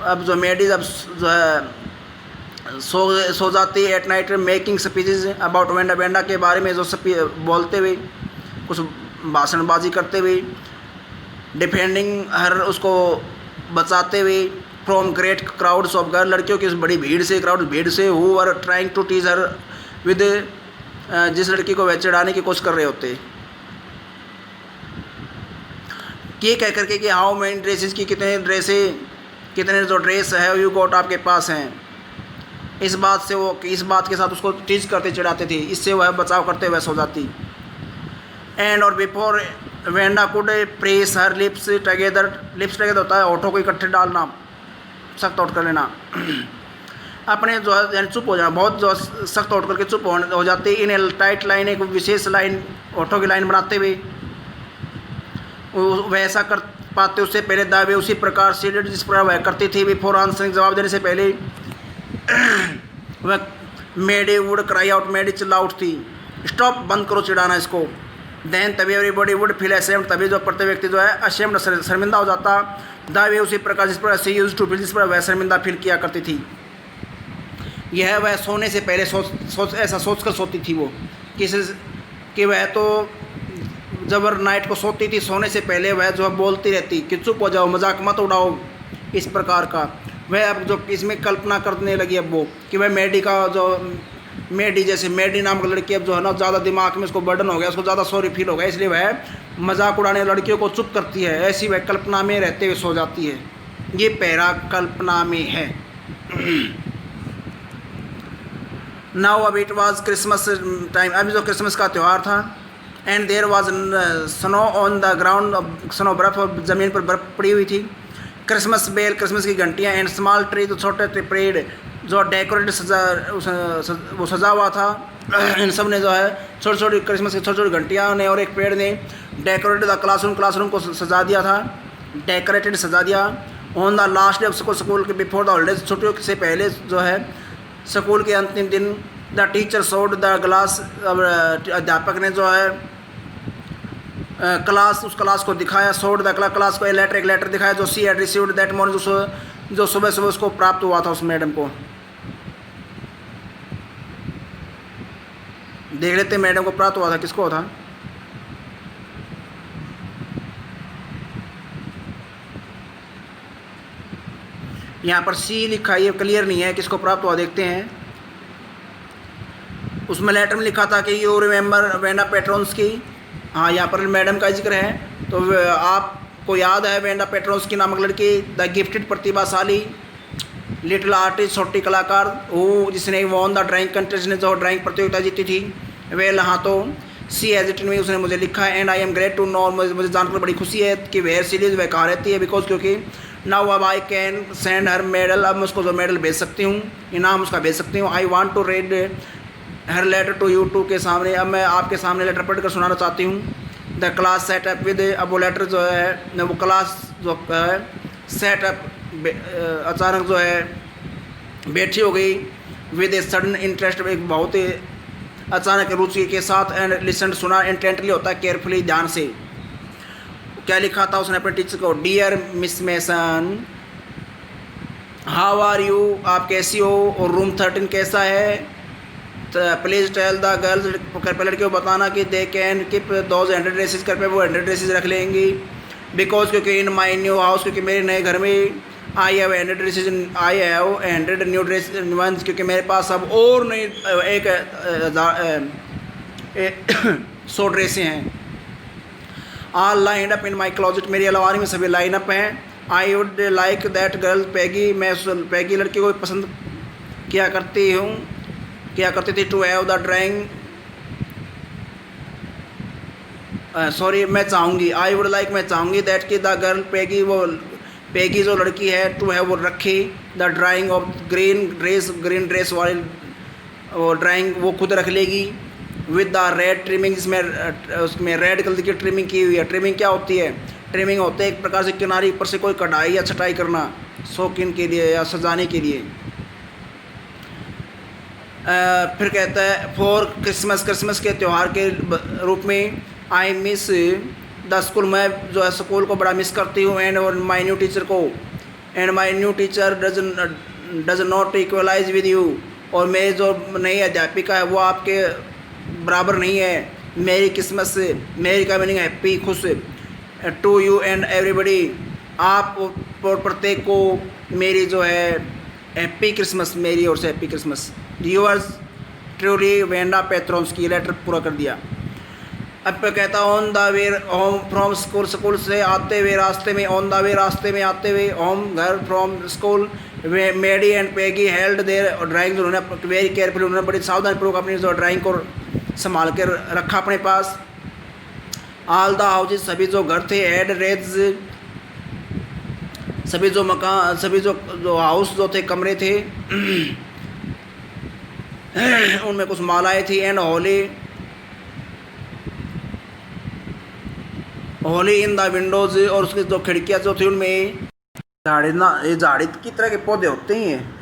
अब जो मेडी जब जो है सो जाती है at night making speeches about Wanda, Wanda के बारे में जो बोलते हुए, कुछ भाषणबाजी करते हुए, डिफेंडिंग हर, उसको बचाते हुए, from great crowds of girl, लड़कियों की बड़ी भीड़ से, भीड़ से, who are trying to tease her with, जिस लड़की को वह चिढ़ाने की कोशिश कर रहे होते, ये कह करके कि हाउ मैनी ड्रेसेस की, कितने जो ड्रेस है यू गॉट आपके पास हैं, इस बात के साथ उसको टीज करते, चिढ़ाते थे, इससे वह बचाव करते हुए सो जाती। एंड और before Wanda could press her lips together होता है होठों को इकट्ठे डालना, सख्त होठ कर लेना, अपने जो है यानी चुप हो जाना, बहुत जो सख्त होठ करके चुप हो जाती, इन ए टाइट लाइन, एक विशेष लाइन, होठों की लाइन बनाते हुए वैसा कर पाते उससे पहले दावे उसी प्रकार से जिस प्रकार वह करती थी, बिफोर आंसरिंग, जवाब देने से पहले, वह मेडी वुड क्राई आउट, मेडी चिल्ला उठती, स्टॉप, बंद करो चिढ़ाना इसको, देन तभी एवरीबॉडी वुड फील असेम्ड, तभी जो प्रत्येक व्यक्ति जो है असेम्ड, शर्मिंदा हो जाता, दावे उसी प्रकार जिस प्रकार से यूज टू फील, जिस प्रकार वह शर्मिंदा फील किया करती थी। यह वह सोने से पहले ऐसा सोच कर सोती थी वो, कि वह तो जब वह नाइट को सोती थी, सोने से पहले वह जो बोलती रहती कि चुप हो जाओ, मजाक मत उड़ाओ, इस प्रकार का वह अब जो इसमें कल्पना करने लगी अब वो, कि वह मेडी जैसे मेडी नाम की लड़की अब जो है ना, ज़्यादा दिमाग में उसको बर्डन हो गया, उसको ज़्यादा सॉरी फील हो गया, इसलिए वह मजाक उड़ाने लड़कियों को चुप करती है, ऐसी वह कल्पना में रहते हुए सो जाती है। ये पैरा कल्पना में है। नाउ अब इट वॉज क्रिसमस टाइम, अभी जो क्रिसमस का त्यौहार था, and there was snow on the ground, snow बर्फ, ज़मीन पर बर्फ पड़ी हुई थी, क्रिसमस बेल, क्रिसमस की घंटियाँ, एंड स्मॉल ट्री, जो छोटे पेड़ जो डेकोरेट वो सजा हुआ था, इन सब ने जो है छोटी छोटी क्रिसमस की छोटी छोटी घंटियाँ ने और एक पेड़ ने डेकोरेटेड द क्लासरूम को सजा दिया था, डेकोरेटेड सजा दिया। On the last day of school के बिफोर द हॉलीडेज, छुट्टियों से पहले जो है स्कूल के अंतिम दिन, the teacher showed the glass, अध्यापक ने जो है उस क्लास को दिखाया, शोड द क्लास को एक लेटर दिखाया जो she had received that morning, जो सुबह उसको प्राप्त हुआ था उस मैडम को। देख लेते मैडम को प्राप्त हुआ था, किसको था? यहाँ पर सी लिखा है, ये क्लियर नहीं है किसको प्राप्त हुआ, देखते हैं। उसमें लेटर में लिखा था कि यू रिमेंबर वेंडा पेट्रोन्स की, हाँ यहाँ पर मैडम का जिक्र है, तो आपको याद है वेंडा पेट्रोन्स की नामक लड़की, द गिफ्टेड प्रतिभाशाली लिटिल आर्टिस्ट, छोटी कलाकार, वो जिसने वॉन द ड्राइंग कंटेस्ट, ने जो ड्राइंग प्रतियोगिता जीती थी। वेल हाँ, तो सी एज इट में उसने मुझे लिखा है, and I am great to know, मुझे जानकर बड़ी खुशी है कि वेयर सीरीज वह कहाँ रहती है, बिकॉज क्योंकि नाउ अब I can send her medal, अब मैं उसको जो मेडल भेज सकती हूँ, इनाम उसका भेज सकती हूँ। I want to read her letter to you टू के सामने, अब मैं आपके सामने लेटर पढ़कर सुनाना चाहती हूँ। द क्लास सेटअप विद, अब वो लेटर जो है वो क्लास जो है सेटअप अचानक जो है बैठी हो गई, विद ए सडन इंटरेस्ट, एक बहुत ही अचानक रुचि के साथ, एंड लिसन, सुना, इंटेंटली होता है केयरफुली, ध्यान से। क्या लिखा था उसने अपने टीचर को? Dear Miss Mason, how are you, आप कैसी हो, और रूम 13 कैसा है? प्लीज़ टेल द गर्ल्स, कृपया लड़कियों को बताना कि they can keep those 100 dresses, कृपया वो 100 ड्रेसेस रख लेंगी, बिकॉज क्योंकि इन माई न्यू हाउस, क्योंकि मेरे नए घर में I have 100 dresses, I have 100 new dress ones, क्योंकि मेरे पास अब और नई 100 ड्रेसें हैं। All line up in my closet, मेरी अलमारी में सभी लाइन अप हैं। I would like that girl Peggy, मैं पैगी लड़की को पसंद किया करती थी, to have the drawing, sorry मैं चाहूँगी, आई वुड लाइक, मैं चाहूँगी दैट कि द गर्ल पैगी, वो पैगी जो लड़की है, टू है वो रखी, the drying of green dress वाली वो ड्राइंग वो खुद रख लेगी, विद द रेड ट्रिमिंग, जिसमें उसमें रेड कलर की ट्रिमिंग की हुई है। ट्रिमिंग क्या होती है? ट्रिमिंग होता है एक प्रकार से किनारे ऊपर से कोई कढ़ाई या छटाई करना, शौकीन के लिए या सजाने के लिए। फिर कहता है फॉर क्रिसमस के त्यौहार के रूप में, आई मिस द स्कूल, मैं जो है स्कूल को बड़ा मिस करती हूँ, एंड और माई न्यू टीचर को, and my new teacher does not equalize with you, और मेरी जो नई अध्यापिका है वो आपके बराबर नहीं है। मेरी किस्मत से, मेरी का मीनिंग हैप्पी, खुश। टू यू एंड एवरीबडी, आप और प्रत्येक को मेरी जो है हैप्पी क्रिसमस, मेरी ओर से happy Christmas. Yours truly Wanda Petronski. Letter पूरा कर दिया। अब पे कहता on the way home from school, school से आते हुए रास्ते में, ऑन द वे रास्ते में आते हुए, होम घर from school, Maddie and Peggy held their drawing, उन्होंने वेरी केयरफुल, उन्होंने बड़ी सावधानीपूर्वक अपनी जो ड्राइंग को संभाल कर रखा अपने पास। ऑल द हाउसेज, सभी जो घर थे, एड रेज, सभी जो मकान, सभी जो हाउस जो थे, कमरे थे, उनमें कुछ मालाएं थी। And Holi Holi in the Windows, और उसकी जो खिड़कियाँ जो थी उनमें झाड़ी, ना ये झाड़ी की तरह के पौधे होते ही हैं,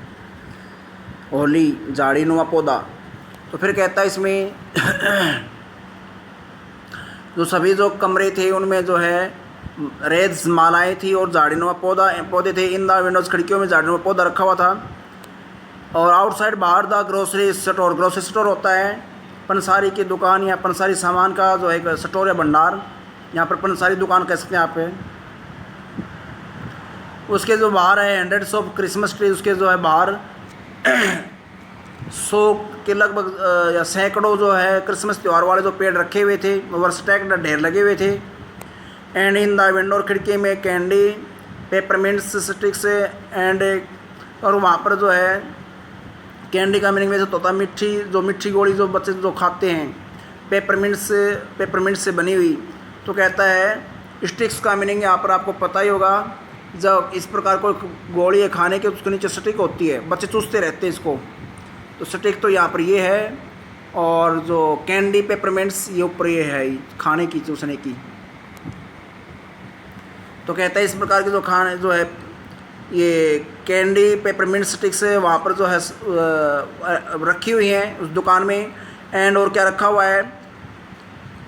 होली झाड़ी नुमा पौधा। तो फिर कहता है इसमें जो सभी जो कमरे थे उनमें जो है रेज मालाएं थी और झाड़ी नुमा पौधे थे। इन द विंडोज, खिड़कियों में झाड़ी नुमा पौधा रखा हुआ था। और आउटसाइड, बाहर the grocery store, grocery store होता है पंसारी की दुकान या पंसारी सामान का जो एक स्टोर या भंडार, यहाँ पर पंसारी दुकान कह सकते हैं आप। उसके जो बाहर है हंड्रेड्स ऑफ क्रिसमस ट्री, उसके जो है बाहर 100 के लगभग या सैकड़ों जो है क्रिसमस त्यौहार वाले जो पेड़ रखे हुए थे, वर्स्टैक ढेर लगे हुए थे। एंड इन द विंडो, खिड़की में कैंडी, पेपरमिंट्स स्टिक्स एंड, और वहाँ पर जो है कैंडी का मीनिंग वैसे तो होता है मिट्टी, जो मिट्टी गोली जो बच्चे जो खाते हैं, पेपरमिंट से बनी हुई। तो कहता है स्टिक्स का मीनिंग यहाँ पर आपको पता ही होगा, जब इस प्रकार कोई गोली है खाने के, उसके नीचे स्टिक होती है, बच्चे चूसते रहते हैं इसको, तो स्टिक तो यहाँ पर ये है। और जो कैंडी पेपरमिंट्स ये ऊपर ये है खाने की, चूसने की। तो कहता है इस प्रकार के जो खाने जो है ये कैंडी पेपरमिंट स्टिक्स है वहाँ पर जो है रखी हुई हैं उस दुकान में। एंड और क्या रखा हुआ है,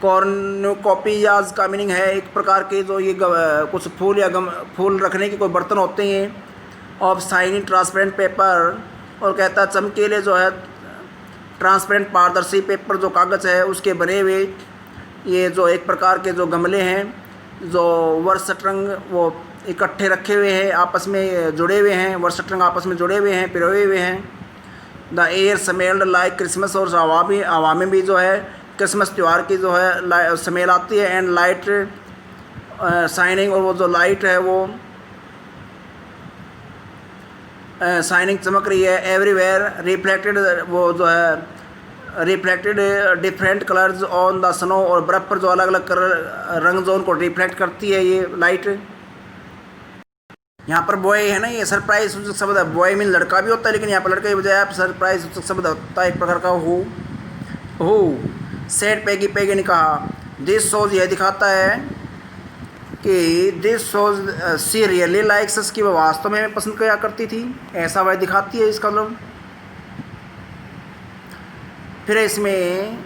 कॉर्नुकोपियाज का मीनिंग है एक प्रकार के जो ये कुछ फूल या फूल रखने के कोई बर्तन होते हैं। ऑफ शाइनी ट्रांसपेरेंट पेपर, और कहता है चमकीले जो है ट्रांसपेरेंट पारदर्शी पेपर जो कागज़ है उसके बने हुए ये जो एक प्रकार के जो गमले हैं, जो वर्षटरंग वो इकट्ठे रखे हुए हैं, आपस में जुड़े हुए हैं, वर्षटरंग आपस में जुड़े हुए हैं, पिरोए हुए हैं। The air smelled like Christmas, और हवा में भी जो है क्रिसमस त्यौहार की जो है स्मेल आती है। एंड लाइट शाइनिंग, और वो जो लाइट है वो शाइनिंग चमक रही है। एवरीवेयर रिफ्लेक्टेड, वो जो है reflected different colours on the snow, और बर्फ़ पर जो अलग अलग कलर रंग जो उनको रिफ्लेक्ट करती है ये लाइट। यहाँ पर बॉय है ना, ये सरप्राइज सूचक शब्द है। बॉय मीन लड़का भी होता है, लेकिन यहाँ पर लड़के की बजाय आप सरप्राइज सूचक शब्द होता है एक प्रकार का हो। सेड पेगी, पेगी ने कहा दिस शोज, यह दिखाता है कि this shows she really likes us, की वह वास्तव में पसंद किया करती थी, ऐसा वह दिखाती है इसका मतलब। फिर इसमें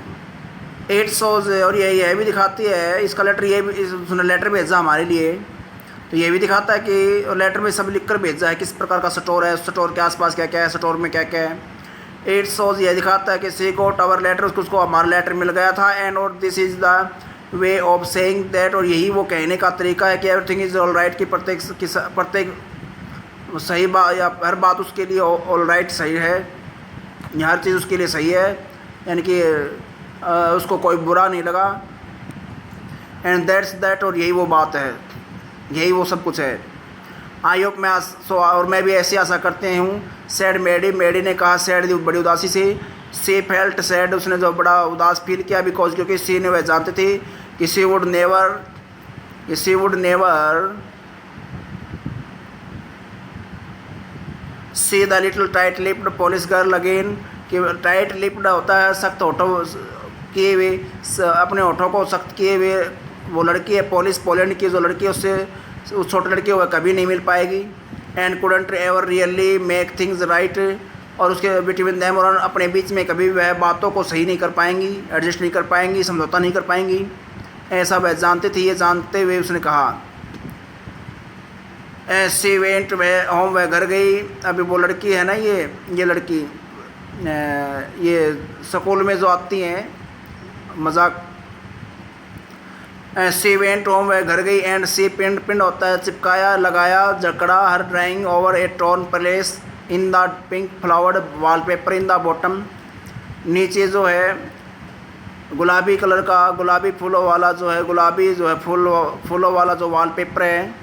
8 शोज, और यह भी दिखाती है इसका लेटर, ये भी उसने लेटर भेजा हमारे लिए, तो ये भी दिखाता है कि लेटर में सब लिख कर भेजा है किस प्रकार का स्टोर है, स्टोर के आसपास क्या क्या है, स्टोर में क्या क्या है। 8 शोज, यह दिखाता है कि सी गोट आवर लेटर, उसको हमारा लेटर मिल गया था। एंड और this is the way of saying that, और यही वो कहने का तरीका है कि एवरीथिंग इज़ ऑल राइट, कि प्रत्येक सही बात या हर बात उसके लिए ऑल राइट सही है, हर चीज़ उसके लिए सही है, यानी कि उसको कोई बुरा नहीं लगा। एंड दैट्स दैट, और यही वो बात है, यही वो सब कुछ है। आई होप मैं और मैं भी ऐसी आशा करते हूँ। सैड मेडी, मेडी ने कहा सैड बड़ी उदासी से। सी फेल्ट सैड, उसने जो बड़ा उदास फील किया, बिकॉज क्योंकि सी ने वह जानते थे कि she would never see the little tight lipped Polish girl again, कि टाइट लिप्ड होता है सख्त होठों किए हुए, अपने होठों को सख्त किए हुए वो लड़की है, पोलिश पोलैंड की जो लड़की है उससे उस छोटी लड़की वह कभी नहीं मिल पाएगी। And couldn't ever really make things right, और उसके बिटवीन देम, और अपने बीच में कभी वह बातों को सही नहीं कर पाएंगी, एडजस्ट नहीं कर पाएंगी, समझौता नहीं कर पाएंगी, ऐसा वह जानते थे। ये जानते हुए उसने कहा सी वेंट वह होम, वह घर गई। अभी वो लड़की है ना, ये लड़की ये स्कूल में जो आती हैं मजाक। सी वेंट होम, वह घर गई। एंड सी पिंड, पिंड होता है चिपकाया, लगाया, जकड़ा। Her drawing over a torn place in the pink flowered wallpaper in the bottom. नीचे जो है गुलाबी कलर का, गुलाबी फूलों वाला जो है, गुलाबी जो है फूलों वाला जो वॉलपेपर है,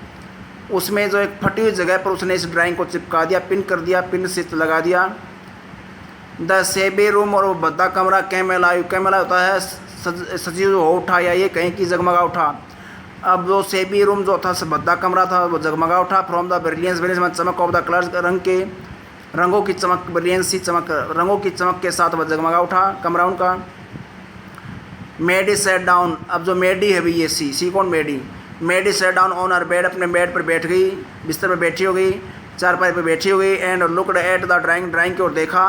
उसमें जो एक फटी हुई जगह पर उसने इस ड्राइंग को चिपका दिया, पिन कर दिया, पिन से लगा दिया। द सेबी रूम, और वो भद्दा कमरा। कैमेला, कैमेला होता है सजीव हो उठा, या ये कहीं की जगमगा उठा। अब वो सेबी रूम जो था भद्दा कमरा था, वो जगमगा उठा। फ्रॉम द ब्रिलियंस, ब्रिलियंस चमक ऑफ द कलर्स, रंगों की चमक, ब्रिलियंसी चमक, रंगों की चमक के साथ वह जगमगा उठा कमरा उनका। मेडी सेट डाउन, अब जो मेडी है भी ये सी कौन मेडी। Maddie sat down on her bed, अपने बेड पर बैठ गई, बिस्तर पर बैठी हो गई, चारपाई पर बैठी हो गई। And looked at the drawing, drawing की ओर देखा।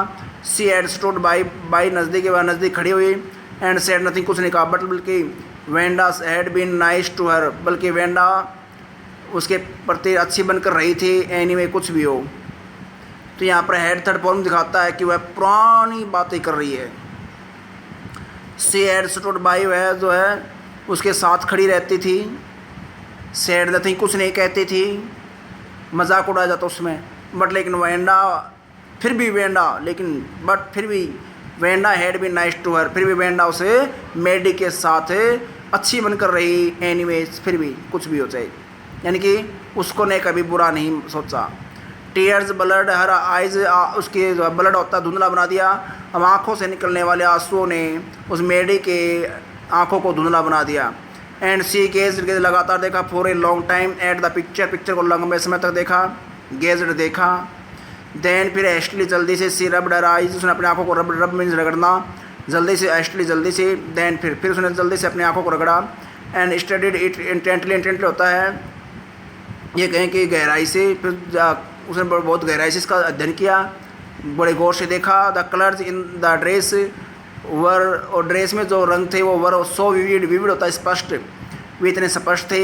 सी एड स्टूड बाई नज़दीक, वह नज़दीक खड़ी हुई। एंड सेड नथिंग, कुछ नहीं कहा। बट बल्कि Wanda had been nice to her, बल्कि वेंडा उसके प्रति अच्छी बनकर रही थी। एनीवे कुछ भी हो। तो यहाँ पर हेड थर्ड फॉर्म दिखाता है कि वह पुरानी बातें कर रही है। सी एड स्टूड बाई, वह जो है उसके साथ खड़ी रहती थी। सेड नथिंग, कुछ नहीं कहती थी, मजाक उड़ाया जाता उसमें। बट लेकिन वेंडा, फिर भी वेंडा, लेकिन बट फिर भी Wanda had been nice to her, फिर भी वेंडा उसे मेडी के साथ अच्छी बनकर रही। एनीवेज, फिर भी कुछ भी हो जाए, यानी कि उसको ने कभी बुरा नहीं सोचा। टीयर्स ब्लड हर आइज, उसके जो ब्लड होता है धुंधला बना दिया। अब आँखों से निकलने वाले आंसुओं ने उस मेडी के आँखों को धुंधला बना दिया। एंड सी गेज, लगातार देखा। For a long time at the picture, picture को लंबे समय तक देखा। गेज्ड, देखा। देन फिर एस्टली, जल्दी से। सी रब डराइज, उसने अपनी आंखों को रब मीन्स रगड़ना, जल्दी से। एस्टली, जल्दी से। देन फिर उसने जल्दी से अपनी आंखों को रगड़ा। And studied it intently, intently होता है ये कहें कि गहराई से। फिर उसने बहुत गहराई से इसका अध्ययन किया, बड़े गौर से देखा। The colours in the dress were, और ड्रेस में जो रंग थे वो वर सो विविड, विविड होता है स्पष्ट, वे इतने स्पष्ट थे।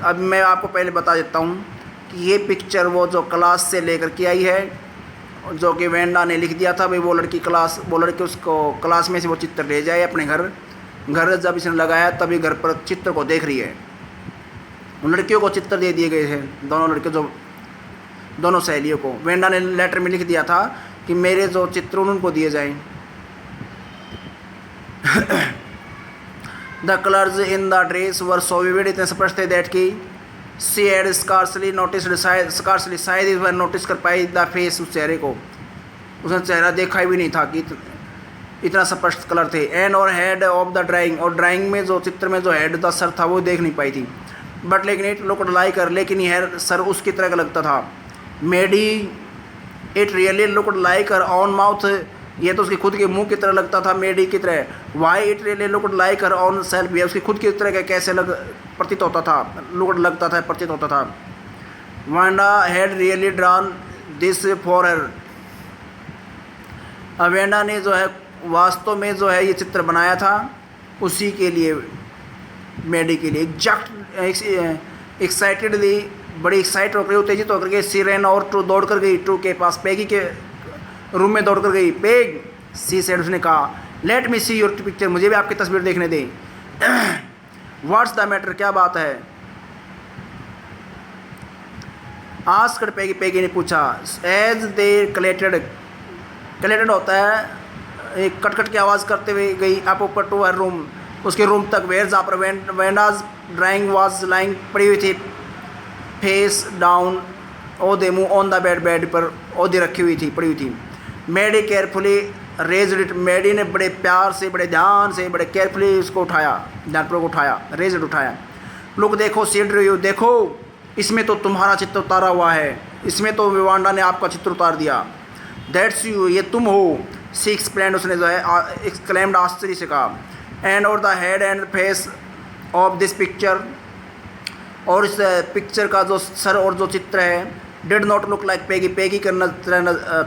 अब मैं आपको पहले बता देता हूँ कि ये पिक्चर वो जो क्लास से लेकर के आई है, जो कि वेंडा ने लिख दिया था भाई। वो लड़की उसको क्लास में से वो चित्र ले जाए अपने घर जब इसने लगाया तभी घर पर चित्र को देख रही है। उन लड़कियों को चित्र दे दिए गए थे, दोनों लड़कियों, जो दोनों सहेलियों को वेंडा ने लेटर में लिख दिया था कि मेरे जो चित्र उनको दिए जाएं। The colours in the dress were so vivid, इतने स्पष्ट थे दैट की she had scarcely noticed, scarcely शायद इस बार नोटिस कर पाई द फेस, उस चेहरे को उसने चेहरा देखा ही भी नहीं था कि इतना स्पष्ट कलर थे। एंड और हेड ऑफ द ड्राइंग, और ड्राइंग में जो चित्र में जो हेड द सर था वो देख नहीं पाई थी। बट लेकिन इट लुक्ड लाइक हर, लेकिन यह सर उसकी तरह लगता था। Maddie, it really looked like her own mouth, ये तो उसकी खुद के मुंह की तरह लगता था, मेडी की तरह। Why it really looked like her own self, ये उसकी खुद की तरह कैसे प्रतीत होता था, लुक्ड लगता था, प्रतीत होता था। Wanda had really drawn this for her, Wanda ने जो है वास्तव में जो है ये चित्र बनाया था उसी के लिए, मेडी के लिए। एक्साइटेडली, बड़ी एक्साइट होकर, उत्तेजित होकर के सी रैन और टू दौड़ कर गई टू के पास, पेगी के रूम में दौड़ कर गई। पेग, सी सेड, उसने कहा, let me see your picture, मुझे भी आपकी तस्वीर देखने दें। व्हाट्स द मैटर, क्या बात है। आस्क्ड पेगी, पेगी ने पूछा। एज दे कलेक्टेड, कलेक्टेड होता है एक कटकट की आवाज़ करते हुए गई अप ऊपर टू हर रूम, उसके रूम तक। वेयर, जहाँ पर वेंडाज ड्राइंग वाज लाइंग, पड़ी हुई थी फेस डाउन, ओदे मुँह ऑन द बेड, बेड पर ओदे रखी हुई थी, पड़ी हुई थी। मेडी केयरफुली रेज्ड इट, मेडी ने बड़े प्यार से, बड़े ध्यान से, बड़े केयरफुली उसको उठाया, ध्यानपूर्वक उठाया, रेज्ड उठाया। लुक, देखो, सीड रिव्यू, देखो इसमें तो तुम्हारा चित्र उतारा हुआ है, इसमें तो विवांडा ने आपका चित्र उतार दिया। दैट्स यू, ये तुम हो। सी एक्सप्लेन्ड, उसने जो है एक्सक्लेम्ड, आश्चर्य से कहा। एंड और the head and face of this picture, और इस पिक्चर का जो सर और जो चित्र है, did not look like Peggy, Peggy का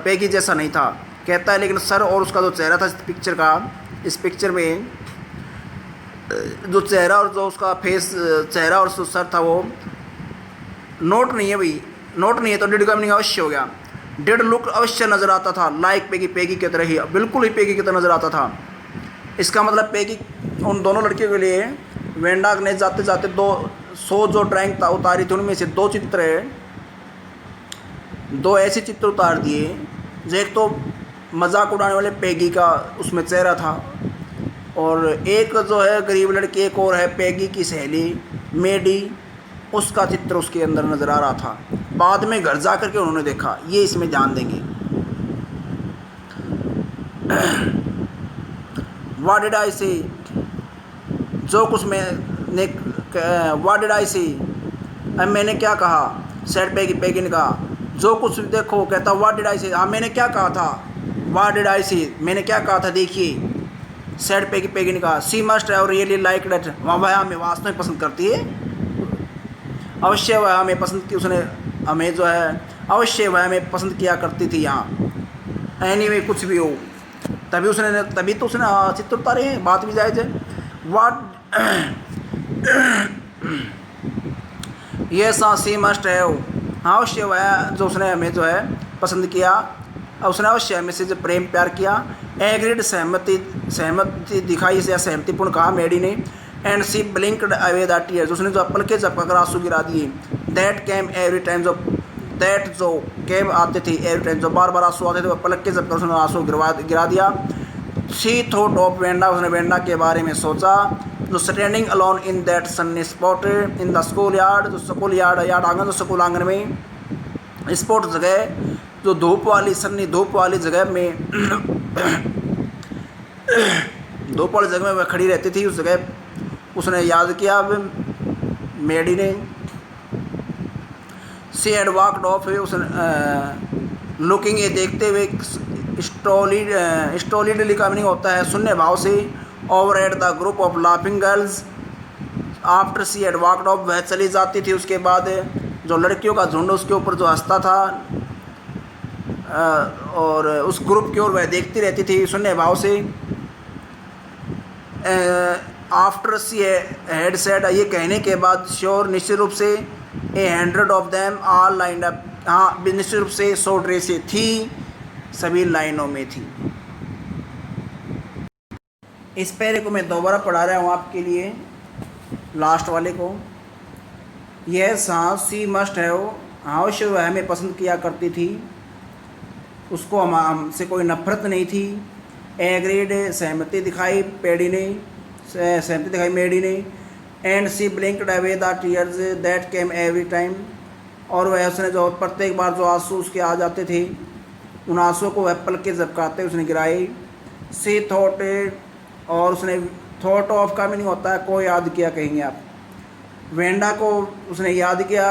पेगी जैसा नहीं था, कहता है। लेकिन सर और उसका जो चेहरा था इस पिक्चर का, इस पिक्चर में जो चेहरा और जो उसका फेस, चेहरा और सर था वो नोट नहीं है भाई, नोट नहीं है तो डिड का मीनिंग अवश्य हो गया। डिड लुक अवश्य नज़र आता था, लाइक पेगी, पेगी की तरह ही, बिल्कुल ही पेगी की तरह नज़र आता था। इसका मतलब पेगी उन दोनों लड़कियों के लिए वैन डाग ने जाते जाते 200 जो ड्राइंग उतारी थी उनमें से 2 चित्र, 2 ऐसे चित्र उतार दिए जो एक तो मजाक उड़ाने वाले पेगी का उसमें चेहरा था, और एक जो है गरीब लड़की, एक और है पेगी की सहेली मेडी, उसका चित्र उसके अंदर नज़र आ रहा था। बाद में घर जा कर के उन्होंने देखा, ये इसमें ध्यान देंगे। व्हाट डिड आई सी, जो कुछ मैंने, व्हाट डिड आई सी, अब मैंने क्या कहा, सेड पेगी, पेगी ने कहा, जो कुछ देखो, कहता व्हाट डिड आई सी, हाँ मैंने क्या कहा था, व्हाट डिड आई सी, मैंने क्या कहा था देखिए, सेड पेगी, पेगी ने कहा, she must have really like that, वह हमें वास्तव में पसंद करती है, अवश्य वह हमें पसंद की, उसने हमें जो है अवश्य वह हमें पसंद किया करती थी यहाँ, एनीवे कुछ भी हो, तभी तो उसने चित्र उतारे हैं, बात भी जायज़ है। वाट ये सी मस्ट है, हाँ अवश्य वह जो उसने हमें जो है पसंद किया, उसने अवश्य हमें से जो प्रेम प्यार किया। एग्रीड, सहमति दिखाई से या सहमतिपूर्ण कहा मेडी ने। And she blinked away the tears, उसने जो पलके झपक कर आंसू गिरा दिए। दैट केम एवरी टाइम, जो केम आते थे एवरी टाइम, जो बार बार आंसू आते थे, वह पलक के झपकर उसने आंसू गिरा दिया। शी थॉट ऑफ वेंडा, उसने वेंडा के बारे में सोचा, जो standing alone in that Sunny spot in the school yard, जो स्कूल यार्ड आंगन, जो स्कूल आंगन में, स्पॉट जगह, जो धूप वाली सन्नी धूप वाली जगह में धूप वाली जगह में वह खड़ी रहती थी, उस जगह उसने याद किया मेडी ने। सी हैड वॉक्ड ऑफ, उसने लुकिंग, ये देखते हुए, स्टोलिडली का मीनिंग होता है सुनने भाव से, over at the group of laughing girls after she had walked of, वह चली जाती थी उसके बाद जो लड़कियों का झुंड उसके ऊपर जो हंसता था, और उस ग्रुप की ओर वह देखती रहती थी सुनने भाव से। आफ्टर सी हैड सेड, ये कहने के बाद, श्योर निश्चित रूप से, 100 of them all lined up, हाँ निश्चित रूप से 100 ड्रेसें थी, सभी लाइनों में थी। इस पैरे को मैं दोबारा पढ़ा रहा हूँ आपके लिए, लास्ट वाले को। यस हाँ, सी मस्ट हैव, हाँ अवश्य वह हमें पसंद किया करती थी, उसको हमसे कोई नफरत नहीं थी। एग्रीड, सहमति दिखाई पेडी ने, सहमति दिखाई मेडी ने। And she blinked away the tears that came every time, और वह उसने जो प्रत्येक बार जो आंसू उसके आ जाते थे, उन आंसुओं को वह पलके झपकाते उसने गिराए। सी थॉट, और उसने थॉट ऑफ का मीनिंग होता है को याद किया, कहेंगे आप। वेंडा को उसने याद किया,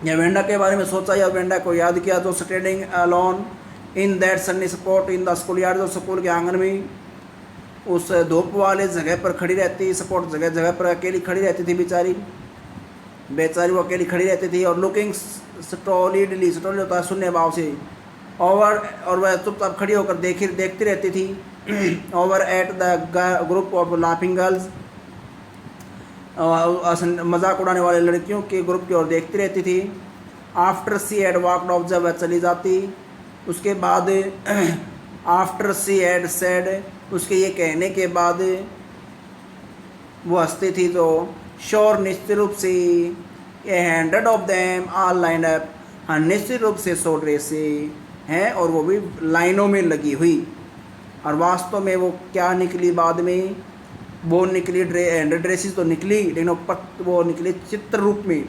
या वेंडा के बारे में सोचा, या वेंडा को याद किया, जो standing alone in that Sunny spot in the school yard, जो स्कूल के आंगन में उस धूप वाले जगह पर खड़ी रहती, स्पॉट जगह पर अकेली खड़ी रहती थी बेचारी वो अकेली खड़ी रहती थी। और लुकिंग स्टॉलिडली, स्टॉलिड होता है सुनने भाव से, ओवर, और वह चुपचाप खड़ी होकर देखती रहती थी। Over at the group of laughing girls, मजाक उड़ाने वाले लड़कियों के ग्रुप की ओर देखती रहती थी। After she had walked of, जब वह चली जाती, उसके बाद आफ्टर सी हैड सेड, उसके ये कहने के बाद वो हंसती थी, जो श्योर निश्चित रूप से, 100 of them all lined up, हाँ निश्चित रूप से 100 ड्रेसें हैं, और वो भी लाइनों में लगी हुई। और वास्तव में वो क्या निकली बाद में, वो निकली 100 ड्रेसेस तो निकली, लेकिन वो निकली चित्र रूप में,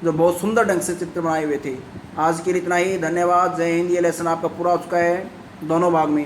जो बहुत सुंदर ढंग से चित्र बनाए हुए थे। आज के लिए इतना ही, धन्यवाद, जय हिंद। ये लेसन आपका पूरा हो चुका है दोनों भाग में।